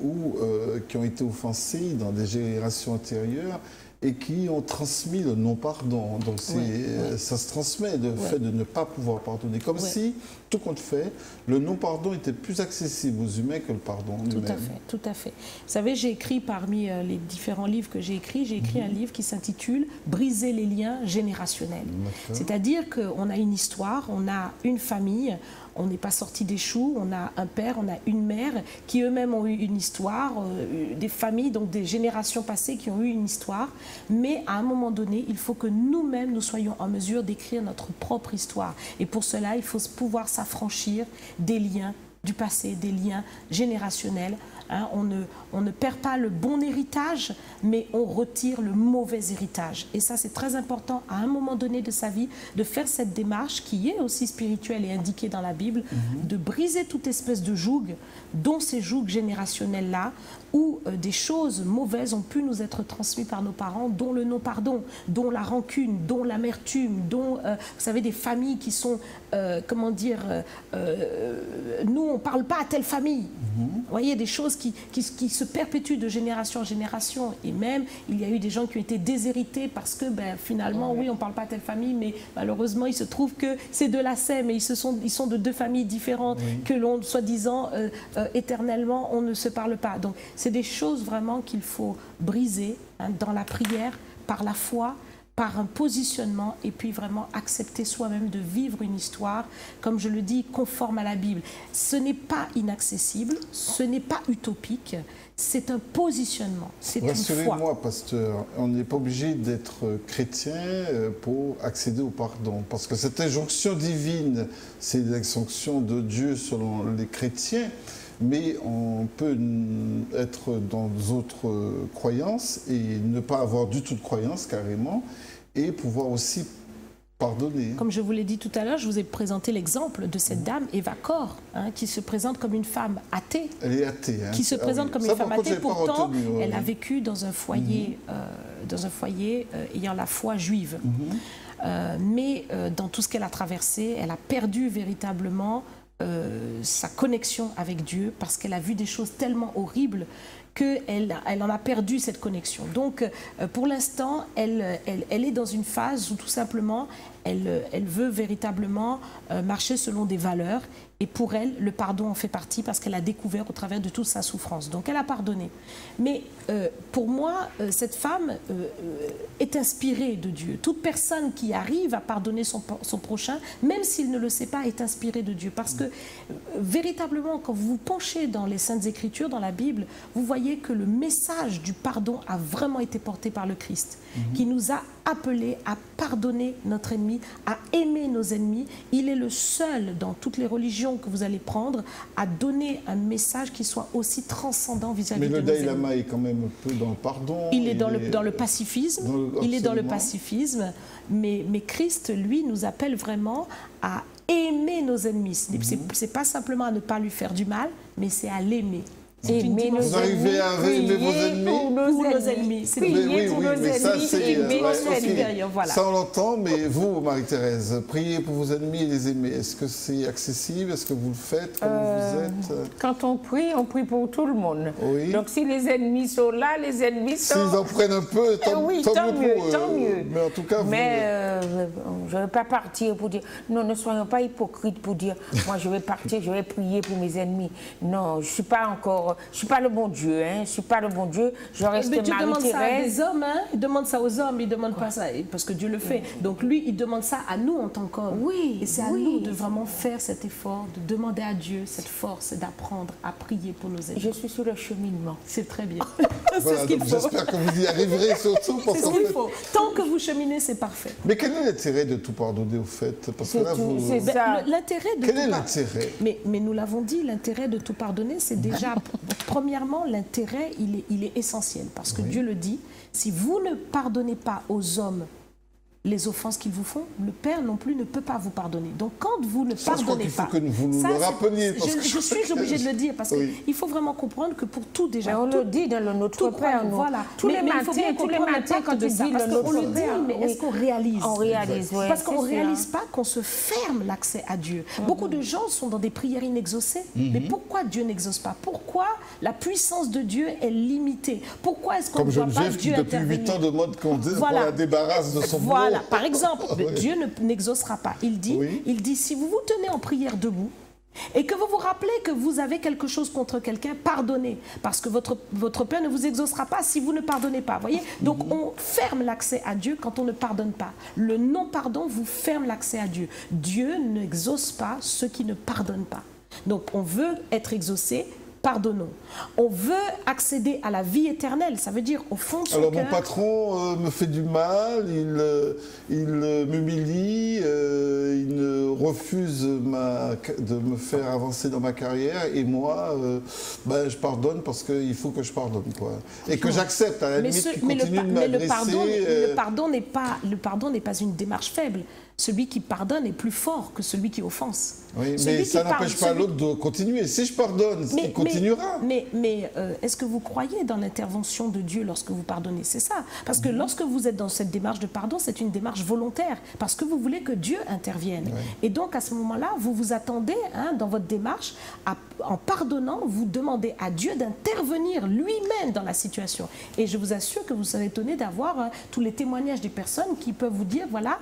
qui ont été offensées dans des générations antérieures et qui ont transmis le non-pardon. Donc ça se transmet, le fait de ne pas pouvoir pardonner. Comme si, tout compte fait, le non-pardon était plus accessible aux humains que le pardon lui-même. Tout à fait. Vous savez, j'ai écrit parmi les différents livres que j'ai écrits, un livre qui s'intitule « Briser les liens générationnels ». C'est-à-dire qu'on a une histoire, on a une famille, on n'est pas sorti des choux, on a un père, on a une mère qui eux-mêmes ont eu une histoire, des familles, donc des générations passées qui ont eu une histoire. Mais à un moment donné, il faut que nous-mêmes, nous soyons en mesure d'écrire notre propre histoire. Et pour cela, il faut pouvoir s'affranchir des liens du passé, des liens générationnels. Hein, on ne perd pas le bon héritage, mais on retire le mauvais héritage. Et ça, c'est très important à un moment donné de sa vie, de faire cette démarche qui est aussi spirituelle et indiquée dans la Bible, de briser toute espèce de joug, dont ces jougs générationnels-là, où des choses mauvaises ont pu nous être transmises par nos parents, dont le non-pardon, dont la rancune, dont l'amertume, dont, vous savez, des familles qui sont, nous, on ne parle pas à telle famille. Vous voyez, des choses qui se perpétuent de génération en génération. Et même, il y a eu des gens qui ont été déshérités parce que, finalement, oui, on ne parle pas à telle famille, mais malheureusement, il se trouve que c'est de la sème et ils sont de deux familles différentes que l'on, soi-disant, éternellement, on ne se parle pas. Donc, c'est des choses vraiment qu'il faut briser dans la prière, par la foi, par un positionnement et puis vraiment accepter soi-même de vivre une histoire, comme je le dis, conforme à la Bible. Ce n'est pas inaccessible, ce n'est pas utopique, c'est un positionnement, c'est une foi. Rassurez-moi, pasteur, on n'est pas obligé d'être chrétien pour accéder au pardon, parce que cette injonction divine, c'est l'injonction de Dieu selon les chrétiens, mais on peut être dans d'autres croyances et ne pas avoir du tout de croyance carrément, et pouvoir aussi pardonner. Comme je vous l'ai dit tout à l'heure, je vous ai présenté l'exemple de cette dame, Eva Kor, qui se présente comme une femme athée. Elle est athée. Qui se présente comme une femme athée, pourtant elle a vécu dans un foyer, ayant la foi juive. Mais dans tout ce qu'elle a traversé, elle a perdu véritablement sa connexion avec Dieu parce qu'elle a vu des choses tellement horribles qu'elle en a perdu cette connexion. Donc, pour l'instant, elle est dans une phase où tout simplement, elle veut véritablement marcher selon des valeurs. Et pour elle, le pardon en fait partie parce qu'elle a découvert au travers de toute sa souffrance. Donc, elle a pardonné. Mais pour moi, cette femme est inspirée de Dieu. Toute personne qui arrive à pardonner son prochain, même s'il ne le sait pas, est inspirée de Dieu. Parce que véritablement, quand vous vous penchez dans les Saintes Écritures, dans la Bible, vous voyez que le message du pardon a vraiment été porté par le Christ, qui nous a appelés à pardonner notre ennemi, à aimer nos ennemis. Il est le seul dans toutes les religions que vous allez prendre à donner un message qui soit aussi transcendant vis-à-vis de nos ennemis. Mais le Dalai Lama est quand même un peu dans le pardon. Il est dans le pacifisme. Il est dans le pacifisme. Mais Christ, lui, nous appelle vraiment à aimer nos ennemis. C'est pas simplement à ne pas lui faire du mal, mais c'est à l'aimer. Vous arrivez à aimer vos ennemis pour nos ennemis. Mais ça, c'est voilà. Ça, on l'entend, mais vous, Marie-Thérèse, priez pour vos ennemis et les aimer. Est-ce que c'est accessible? Est-ce que vous le faites comme vous êtes? Quand on prie pour tout le monde. Oui. Donc, si les ennemis sont là, les ennemis sont... S'ils en prennent un peu, tant mieux pour eux. Tant mieux. Mais en tout cas, je ne vais pas partir pour dire... Non, ne soyons pas hypocrites pour dire, moi, je vais partir, je vais prier pour mes ennemis. Non, je ne suis pas encore... Je ne suis pas le bon Dieu, hein. Je ne suis pas le bon Dieu. Je reste Marie-Thérèse. Mais Dieu demande ça à des hommes, hein. Il demande ça aux hommes, il ne demande pas ça, parce que Dieu le fait. Donc lui, il demande ça à nous en tant qu'hommes. Oui. Et c'est à nous de vraiment faire cet effort, de demander à Dieu cette force d'apprendre à prier pour nos ennemis. Je suis sur le cheminement. C'est très bien. Voilà, c'est ce qu'il faut. J'espère que vous y arriverez surtout. C'est ce qu'il faut. Tant que vous cheminez, c'est parfait. Mais quel est l'intérêt de tout pardonner au fait? Parce que là, l'intérêt de quel est l'intérêt? Mais nous l'avons dit, l'intérêt de tout pardonner, c'est déjà, premièrement, l'intérêt, il est essentiel. Parce que Dieu le dit, si vous ne pardonnez pas aux hommes les offenses qu'ils vous font, le Père non plus ne peut pas vous pardonner. Donc quand vous ne pardonnez pas... Il faut que vous nous le rappeliez. Je suis obligée de le dire parce qu'il faut vraiment comprendre que pour tout déjà... on le dit dans le Notre Père. Voilà. Tous les matins quand tu dis le Notre Père, mais est-ce qu'on réalise? On réalise, oui. Parce qu'on ne réalise pas qu'on se ferme l'accès à Dieu. Beaucoup de gens sont dans des prières inexaucées. Mais pourquoi Dieu n'exauce pas? Pourquoi la puissance de Dieu est limitée? Pourquoi est-ce qu'on ne voit pas Dieu intervenir? Comme Geneviève qui, depuis 8 ans, demande qu'on la débarrasse de son boulot. Par exemple, Dieu n'exaucera pas. Il dit, si vous vous tenez en prière debout et que vous vous rappelez que vous avez quelque chose contre quelqu'un, pardonnez. Parce que votre Père ne vous exaucera pas si vous ne pardonnez pas. Voyez? Donc on ferme l'accès à Dieu quand on ne pardonne pas. Le non-pardon vous ferme l'accès à Dieu. Dieu n'exauce pas ceux qui ne pardonnent pas. Donc on veut être exaucé. Pardonnons. On veut accéder à la vie éternelle, ça veut dire au fond de son cœur... Alors mon patron me fait du mal, il m'humilie, il refuse de me faire avancer dans ma carrière et moi, je pardonne parce qu'il faut que je pardonne. Quoi. Et que j'accepte à la limite qu'il continue de m'agresser. Le pardon n'est pas une démarche faible. Celui qui pardonne est plus fort que celui qui offense. Oui, mais ça n'empêche pas l'autre de continuer. Si je pardonne, il continuera. Mais est-ce que vous croyez dans l'intervention de Dieu lorsque vous pardonnez? C'est ça. Parce que lorsque vous êtes dans cette démarche de pardon, c'est une démarche volontaire. Parce que vous voulez que Dieu intervienne. Oui. Et donc, à ce moment-là, vous vous attendez, dans votre démarche, en pardonnant, vous demandez à Dieu d'intervenir lui-même dans la situation. Et je vous assure que vous serez étonné d'avoir tous les témoignages des personnes qui peuvent vous dire, voilà,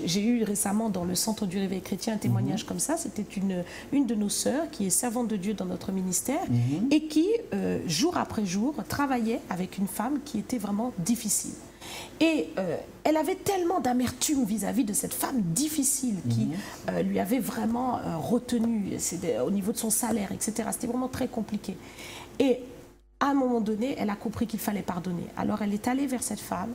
j'ai eu récemment dans le Centre du Réveil Chrétien un témoignage comme ça. C'était une de nos sœurs qui est servante de Dieu dans notre ministère et qui, jour après jour, travaillait avec une femme qui était vraiment difficile. Et elle avait tellement d'amertume vis-à-vis de cette femme difficile qui lui avait vraiment retenu au niveau de son salaire, etc. C'était vraiment très compliqué. Et à un moment donné, elle a compris qu'il fallait pardonner. Alors elle est allée vers cette femme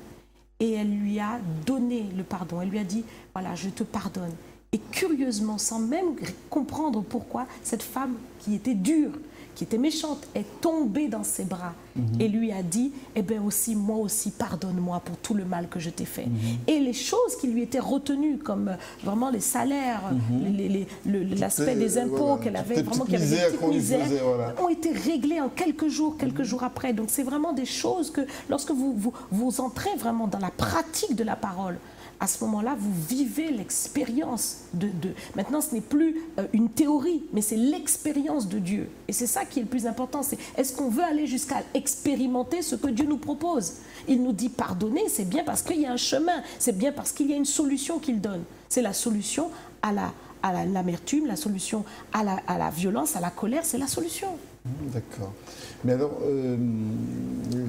et elle lui a donné le pardon. Elle lui a dit, voilà, je te pardonne. Et curieusement, sans même comprendre pourquoi, cette femme qui était dure, qui était méchante, est tombée dans ses bras et lui a dit, eh bien aussi, moi aussi, pardonne-moi pour tout le mal que je t'ai fait. Et les choses qui lui étaient retenues, comme vraiment les salaires, l'aspect des impôts qu'elle avait, vraiment qu'il y avait des petites misères, ont été réglées en quelques jours après. Donc c'est vraiment des choses que, lorsque vous entrez vraiment dans la pratique de la parole, à ce moment-là, vous vivez l'expérience de... Maintenant, ce n'est plus une théorie, mais c'est l'expérience de Dieu. Et c'est ça qui est le plus important. C'est est-ce qu'on veut aller jusqu'à expérimenter ce que Dieu nous propose? Il nous dit pardonner, c'est bien parce qu'il y a un chemin, c'est bien parce qu'il y a une solution qu'il donne. C'est la solution à l'amertume, la solution à la violence, à la colère, c'est la solution. D'accord. Mais alors,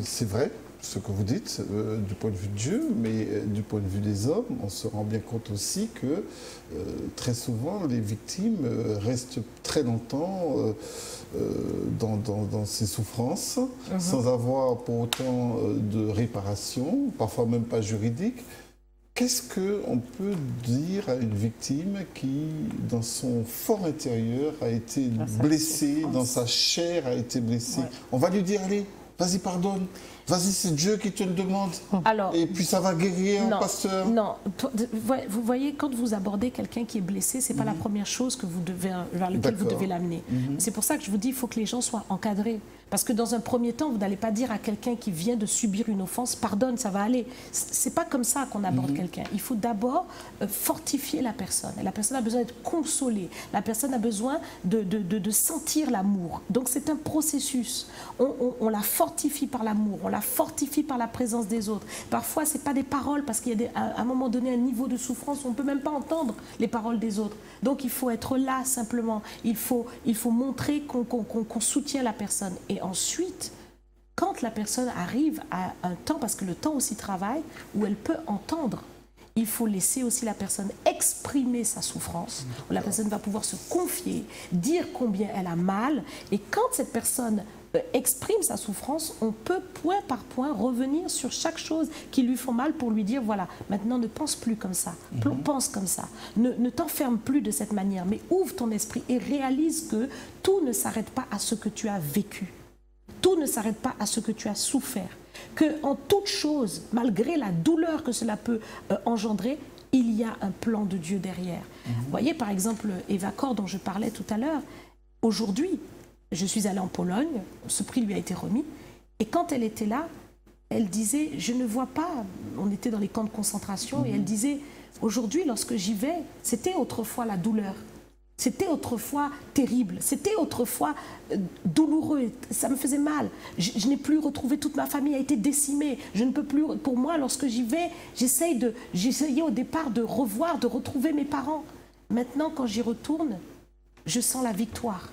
c'est vrai ce que vous dites du point de vue de Dieu, mais du point de vue des hommes, on se rend bien compte aussi que très souvent les victimes restent très longtemps dans ces souffrances, sans avoir pour autant de réparation, parfois même pas juridique. Qu'est-ce qu'on peut dire à une victime qui, dans son fort intérieur, a été blessée, dans sa chair a été blessée? On va lui dire, allez, vas-y, pardonne. Vas-y, c'est Dieu qui te le demande. Alors, et puis ça va guérir, pasteur. Non, vous voyez, quand vous abordez quelqu'un qui est blessé, ce n'est pas la première chose que vers laquelle vous devez l'amener. C'est pour ça que je vous dis, il faut que les gens soient encadrés. Parce que dans un premier temps, vous n'allez pas dire à quelqu'un qui vient de subir une offense, pardonne, ça va aller. Ce n'est pas comme ça qu'on aborde quelqu'un. Il faut d'abord fortifier la personne. Et la personne a besoin d'être consolée. La personne a besoin de sentir l'amour. Donc c'est un processus. On la fortifie par l'amour, on la fortifie par la présence des autres. Parfois, ce n'est pas des paroles, parce qu'il y a à un moment donné un niveau de souffrance où on ne peut même pas entendre les paroles des autres. Donc il faut être là simplement. Il faut montrer qu'on soutient la personne. Et ensuite, quand la personne arrive à un temps, parce que le temps aussi travaille, où elle peut entendre, il faut laisser aussi la personne exprimer sa souffrance, où la personne va pouvoir se confier, dire combien elle a mal. Et quand cette personne exprime sa souffrance, on peut point par point revenir sur chaque chose qui lui fait mal pour lui dire, voilà, maintenant ne pense plus comme ça, pense comme ça, ne t'enferme plus de cette manière, mais ouvre ton esprit et réalise que tout ne s'arrête pas à ce que tu as vécu. Tout ne s'arrête pas à ce que tu as souffert. Qu'en toute chose, malgré la douleur que cela peut engendrer, il y a un plan de Dieu derrière. Vous voyez, par exemple, Eva Kor, dont je parlais tout à l'heure, aujourd'hui, je suis allée en Pologne, ce prix lui a été remis, et quand elle était là, elle disait, je ne vois pas, on était dans les camps de concentration, et elle disait, aujourd'hui, lorsque j'y vais, c'était autrefois la douleur. C'était autrefois terrible, c'était autrefois douloureux, ça me faisait mal. Je n'ai plus retrouvé, toute ma famille a été décimée. Je ne peux plus, pour moi, lorsque j'y vais, j'essayais au départ de retrouver mes parents. Maintenant, quand j'y retourne, je sens la victoire.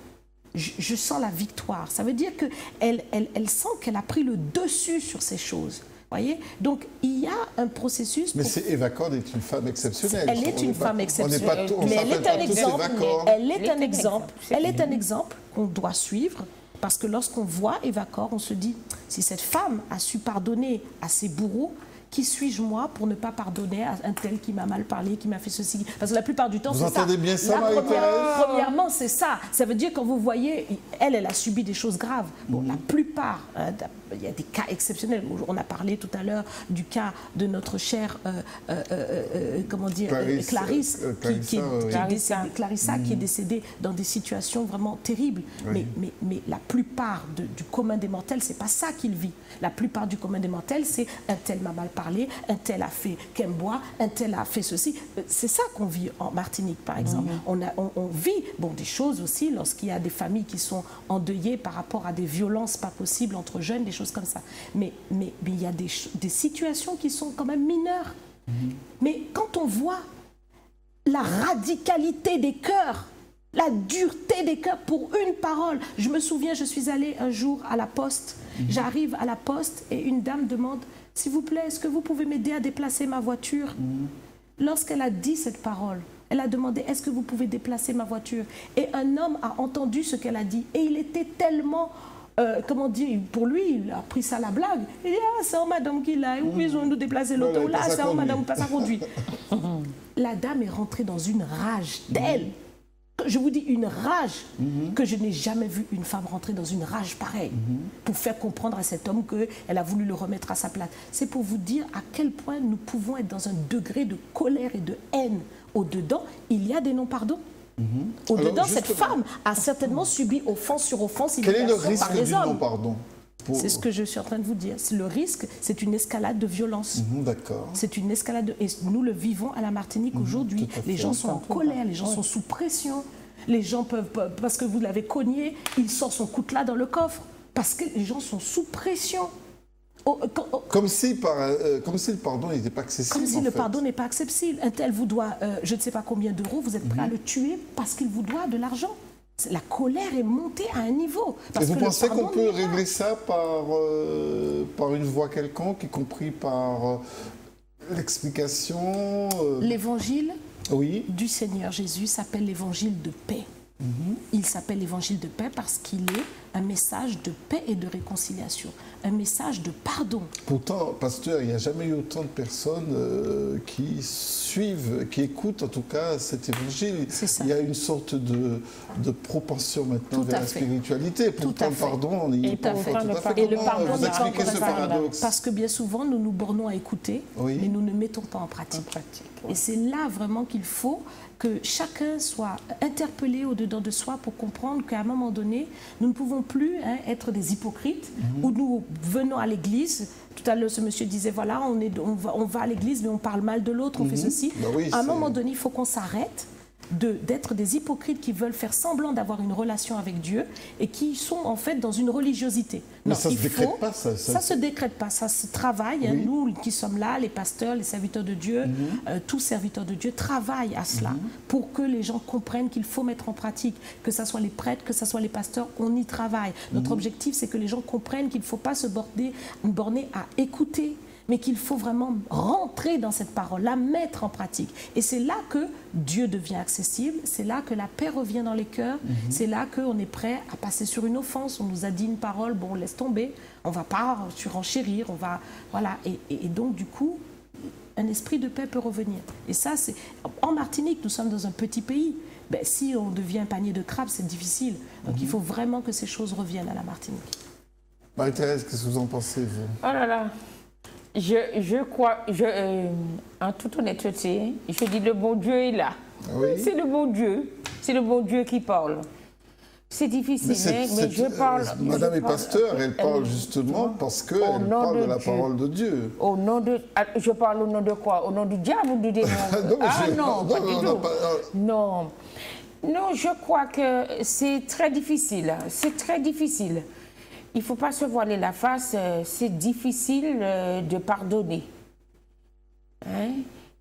Je sens la victoire. Ça veut dire qu'elle sent qu'elle a pris le dessus sur ces choses. Voyez, donc il y a un processus. Mais Eva Kor est une femme exceptionnelle. Elle est une femme exceptionnelle. Mais elle est un exemple. Elle est un exemple. Elle est un exemple qu'on doit suivre, parce que lorsqu'on voit Eva Kor, on se dit, si cette femme a su pardonner à ses bourreaux, qui suis-je moi pour ne pas pardonner à un tel qui m'a mal parlé, qui m'a fait ceci? Parce que la plupart du temps, c'est ça. Vous entendez bien ça, Marie-Thérèse? Premièrement, c'est ça. Ça veut dire, quand vous voyez, elle a subi des choses graves. Bon, la plupart, il y a des cas exceptionnels. On a parlé tout à l'heure du cas de notre chère, Clarissa, qui est décédée dans des situations vraiment terribles. Oui. Mais la plupart du commun des mortels, c'est pas ça qu'il vit. La plupart du commun des mortels, c'est un tel m'a mal parlé, un tel a fait Kembois, un tel a fait ceci. C'est ça qu'on vit en Martinique, par exemple. On vit des choses aussi lorsqu'il y a des familles qui sont endeuillées par rapport à des violences pas possibles entre jeunes, des choses comme ça. Mais il y a des situations qui sont quand même mineures. Mais quand on voit la radicalité des cœurs, la dureté des cœurs pour une parole. Je me souviens, je suis allée un jour à la poste. J'arrive à la poste et une dame demande, s'il vous plaît, est-ce que vous pouvez m'aider à déplacer ma voiture? Lorsqu'elle a dit cette parole, elle a demandé, est-ce que vous pouvez déplacer ma voiture? Et un homme a entendu ce qu'elle a dit. Et il était tellement, comment dire, pour lui, il a pris ça à la blague. Il dit, ah, c'est en madame qui l'a, où ils ont nous déplacer l'auto, là, c'est en madame, pas ça conduit. La dame est rentrée dans une rage telle, je vous dis une rage, que je n'ai jamais vu une femme rentrer dans une rage pareille, pour faire comprendre à cet homme qu'elle a voulu le remettre à sa place. C'est pour vous dire à quel point nous pouvons être dans un degré de colère et de haine. Au-dedans, il y a des non-pardons. Au-dedans, cette femme a certainement subi offense sur offense. Quel est le risque du non-pardon? C'est ce que je suis en train de vous dire. Le risque, c'est une escalade de violence. D'accord. C'est une escalade et nous le vivons à la Martinique aujourd'hui. Les gens sont en colère, les gens sont sous pression. Les gens peuvent, parce que vous l'avez cogné, il sort son coutelas dans le coffre. Parce que les gens sont sous pression. Comme si le pardon n'était pas accessible. Comme si le pardon n'est pas accessible. Un tel vous doit, je ne sais pas combien d'euros, vous êtes prêt à le tuer parce qu'il vous doit de l'argent. La colère est montée à un niveau. Et vous pensez qu'on peut régler ça par une voie quelconque, y compris par l'explication L'évangile du Seigneur Jésus s'appelle l'évangile de paix. Il s'appelle l'évangile de paix parce qu'il est un message de paix et de réconciliation, un message de pardon. Pourtant, pasteur, il n'y a jamais eu autant de personnes qui suivent, qui écoutent en tout cas cet évangile. Il y a une sorte de propension maintenant vers la spiritualité. Pourtant, le pardon, on n'y est pas encore tout à fait. Et le pardon vous expliquez ce paradoxe? Parce que bien souvent, nous nous bornons à écouter, mais nous ne mettons pas en pratique. Et c'est là vraiment qu'il faut que chacun soit interpellé au-dedans de soi pour comprendre qu'à un moment donné, nous ne pouvons plus être des hypocrites, où nous venons à l'église. Tout à l'heure, ce monsieur disait, voilà, on va à l'église, mais on parle mal de l'autre, on fait ceci. À un moment donné, il faut qu'on s'arrête d'être des hypocrites qui veulent faire semblant d'avoir une relation avec Dieu et qui sont en fait dans une religiosité. Mais ça ne se décrète pas, ça. Ça ne se décrète pas, ça se travaille. Nous qui sommes là, les pasteurs, les serviteurs de Dieu, tous serviteurs de Dieu travaillent à cela pour que les gens comprennent qu'il faut mettre en pratique, que ce soit les prêtres, que ce soit les pasteurs, on y travaille. Notre objectif, c'est que les gens comprennent qu'il ne faut pas se borner à écouter, mais qu'il faut vraiment rentrer dans cette parole, la mettre en pratique. Et c'est là que Dieu devient accessible, c'est là que la paix revient dans les cœurs, c'est là qu'on est prêt à passer sur une offense. On nous a dit une parole, bon, laisse tomber, on ne va pas surenchérir, on va... Voilà. Et donc, du coup, un esprit de paix peut revenir. Et ça, c'est... En Martinique, nous sommes dans un petit pays. Ben, si on devient un panier de crabes, c'est difficile. Donc, il faut vraiment que ces choses reviennent à la Martinique. Marie-Thérèse, qu'est-ce que vous en pensez, vous? Oh là là. Je crois, en toute honnêteté, je dis le bon Dieu est là. Oui. C'est le bon Dieu. C'est le bon Dieu qui parle. C'est difficile, mais je parle... Madame est pasteur, elle parle justement parce qu'elle parle de la parole de Dieu. Au nom de... Je parle au nom de quoi? Au nom du diable ou du démon? Non, pas du tout. Non. Non, je crois que c'est très difficile. C'est très difficile. Il ne faut pas se voiler la face, c'est difficile de pardonner.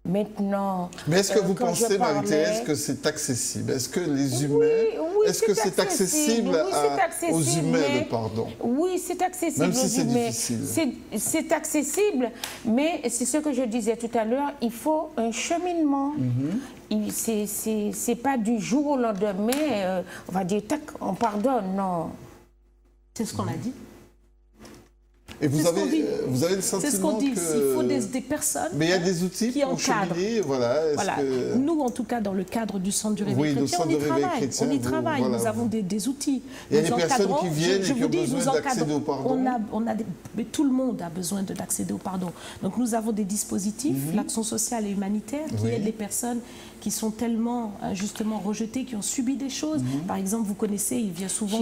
Maintenant... Mais est-ce que vous pensez, Marie-Thérèse, que c'est accessible? Est-ce que les humains... est-ce que c'est accessible aux humains, le pardon? Oui, c'est accessible. Même si c'est difficile. C'est accessible, mais c'est ce que je disais tout à l'heure, il faut un cheminement. C'est pas du jour au lendemain, on va dire, tac, on pardonne, non. C'est ce qu'on a dit. Et vous avez le sentiment c'est ce qu'on dit. Il faut des personnes mais il y a des outils qui pour cheminer, voilà. Nous, en tout cas, dans le cadre du Centre du Réveil Chrétien, on y travaille. Voilà, nous avons des outils. Il y a des personnes qui viennent et qui ont besoin d'accéder au pardon. Mais tout le monde a besoin d'accéder au pardon. Donc nous avons des dispositifs, l'action sociale et humanitaire, qui aident les personnes qui sont tellement injustement rejetées, qui ont subi des choses. Par exemple, vous connaissez, il vient souvent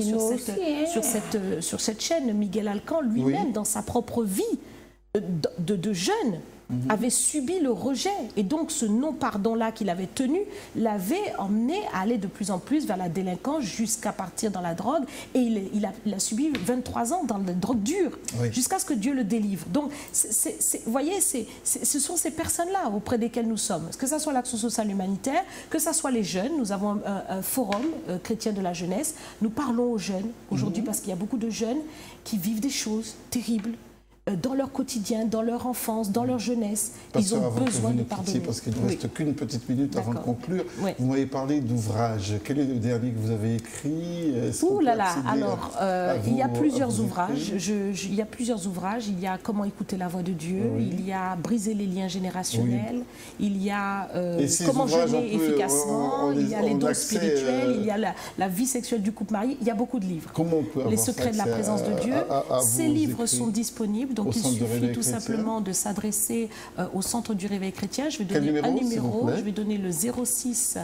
sur cette chaîne, Miguel Alcan, lui-même, dans sa propre vie de jeune, avait subi le rejet. Et donc, ce non-pardon-là qu'il avait tenu l'avait emmené à aller de plus en plus vers la délinquance jusqu'à partir dans la drogue. Et il a subi 23 ans dans la drogue dure, jusqu'à ce que Dieu le délivre. Donc, vous voyez, ce sont ces personnes-là auprès desquelles nous sommes. Que ce soit l'action sociale humanitaire, que ce soit les jeunes. Nous avons un forum chrétien de la jeunesse. Nous parlons aux jeunes aujourd'hui parce qu'il y a beaucoup de jeunes qui vivent des choses terribles. dans leur quotidien, dans leur enfance, dans leur jeunesse. Pasteur, ils ont besoin de pardonner. Parce qu'il ne reste qu'une petite minute avant de conclure. Oui. Vous m'avez parlé d'ouvrage. Quel est le dernier que vous avez écrit? Ouh là là, alors, il y a plusieurs ouvrages. Il y a plusieurs ouvrages. Il y a Comment écouter la voix de Dieu, il y a Briser les liens générationnels, il y a Comment jeûner efficacement, il y a les dons spirituels, il y a la vie sexuelle du couple marié. Il y a beaucoup de livres. Comment on peut avoir Les secrets de la présence de Dieu. Ces livres sont disponibles. Donc il suffit tout simplement de s'adresser au Centre du Réveil Chrétien. Je vais donner un numéro, je vais donner le 06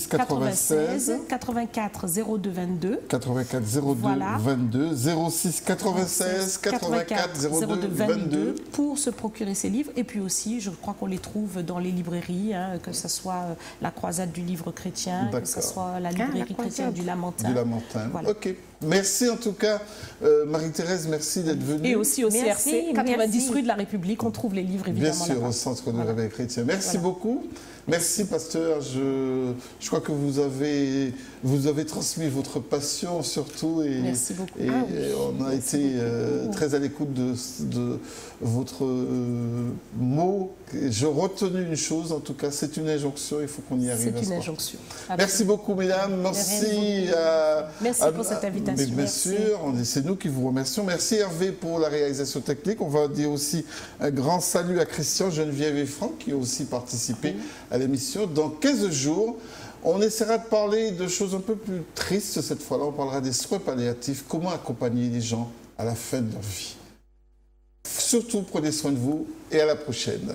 96 84 02 22. 84 02 22. 06 96 84 02 22 pour se procurer ces livres. Et puis aussi, je crois qu'on les trouve dans les librairies, que ce soit la Croisade du Livre chrétien, que ce soit la librairie chrétienne du Lamentin. Voilà. Ok. Merci en tout cas, Marie-Thérèse, merci d'être venue. Et aussi au CRC, 90 rue de la République, on trouve les livres évidemment. Bien sûr, au Centre du Réveil Chrétien. Merci beaucoup. Merci, pasteur. Je crois que vous avez transmis votre passion surtout. Merci beaucoup. Et on a été très à l'écoute de votre mot. Je retenu une chose, en tout cas, c'est une injonction. Il faut qu'on y arrive. C'est une injonction. Merci beaucoup, mesdames. Merci pour cette invitation. Bien sûr, c'est nous qui vous remercions. Merci Hervé pour la réalisation technique. On va dire aussi un grand salut à Christian, Geneviève et Franck qui ont aussi participé à l'émission. Dans 15 jours, on essaiera de parler de choses un peu plus tristes cette fois-là. On parlera des soins palliatifs, comment accompagner les gens à la fin de leur vie. Surtout, prenez soin de vous et à la prochaine.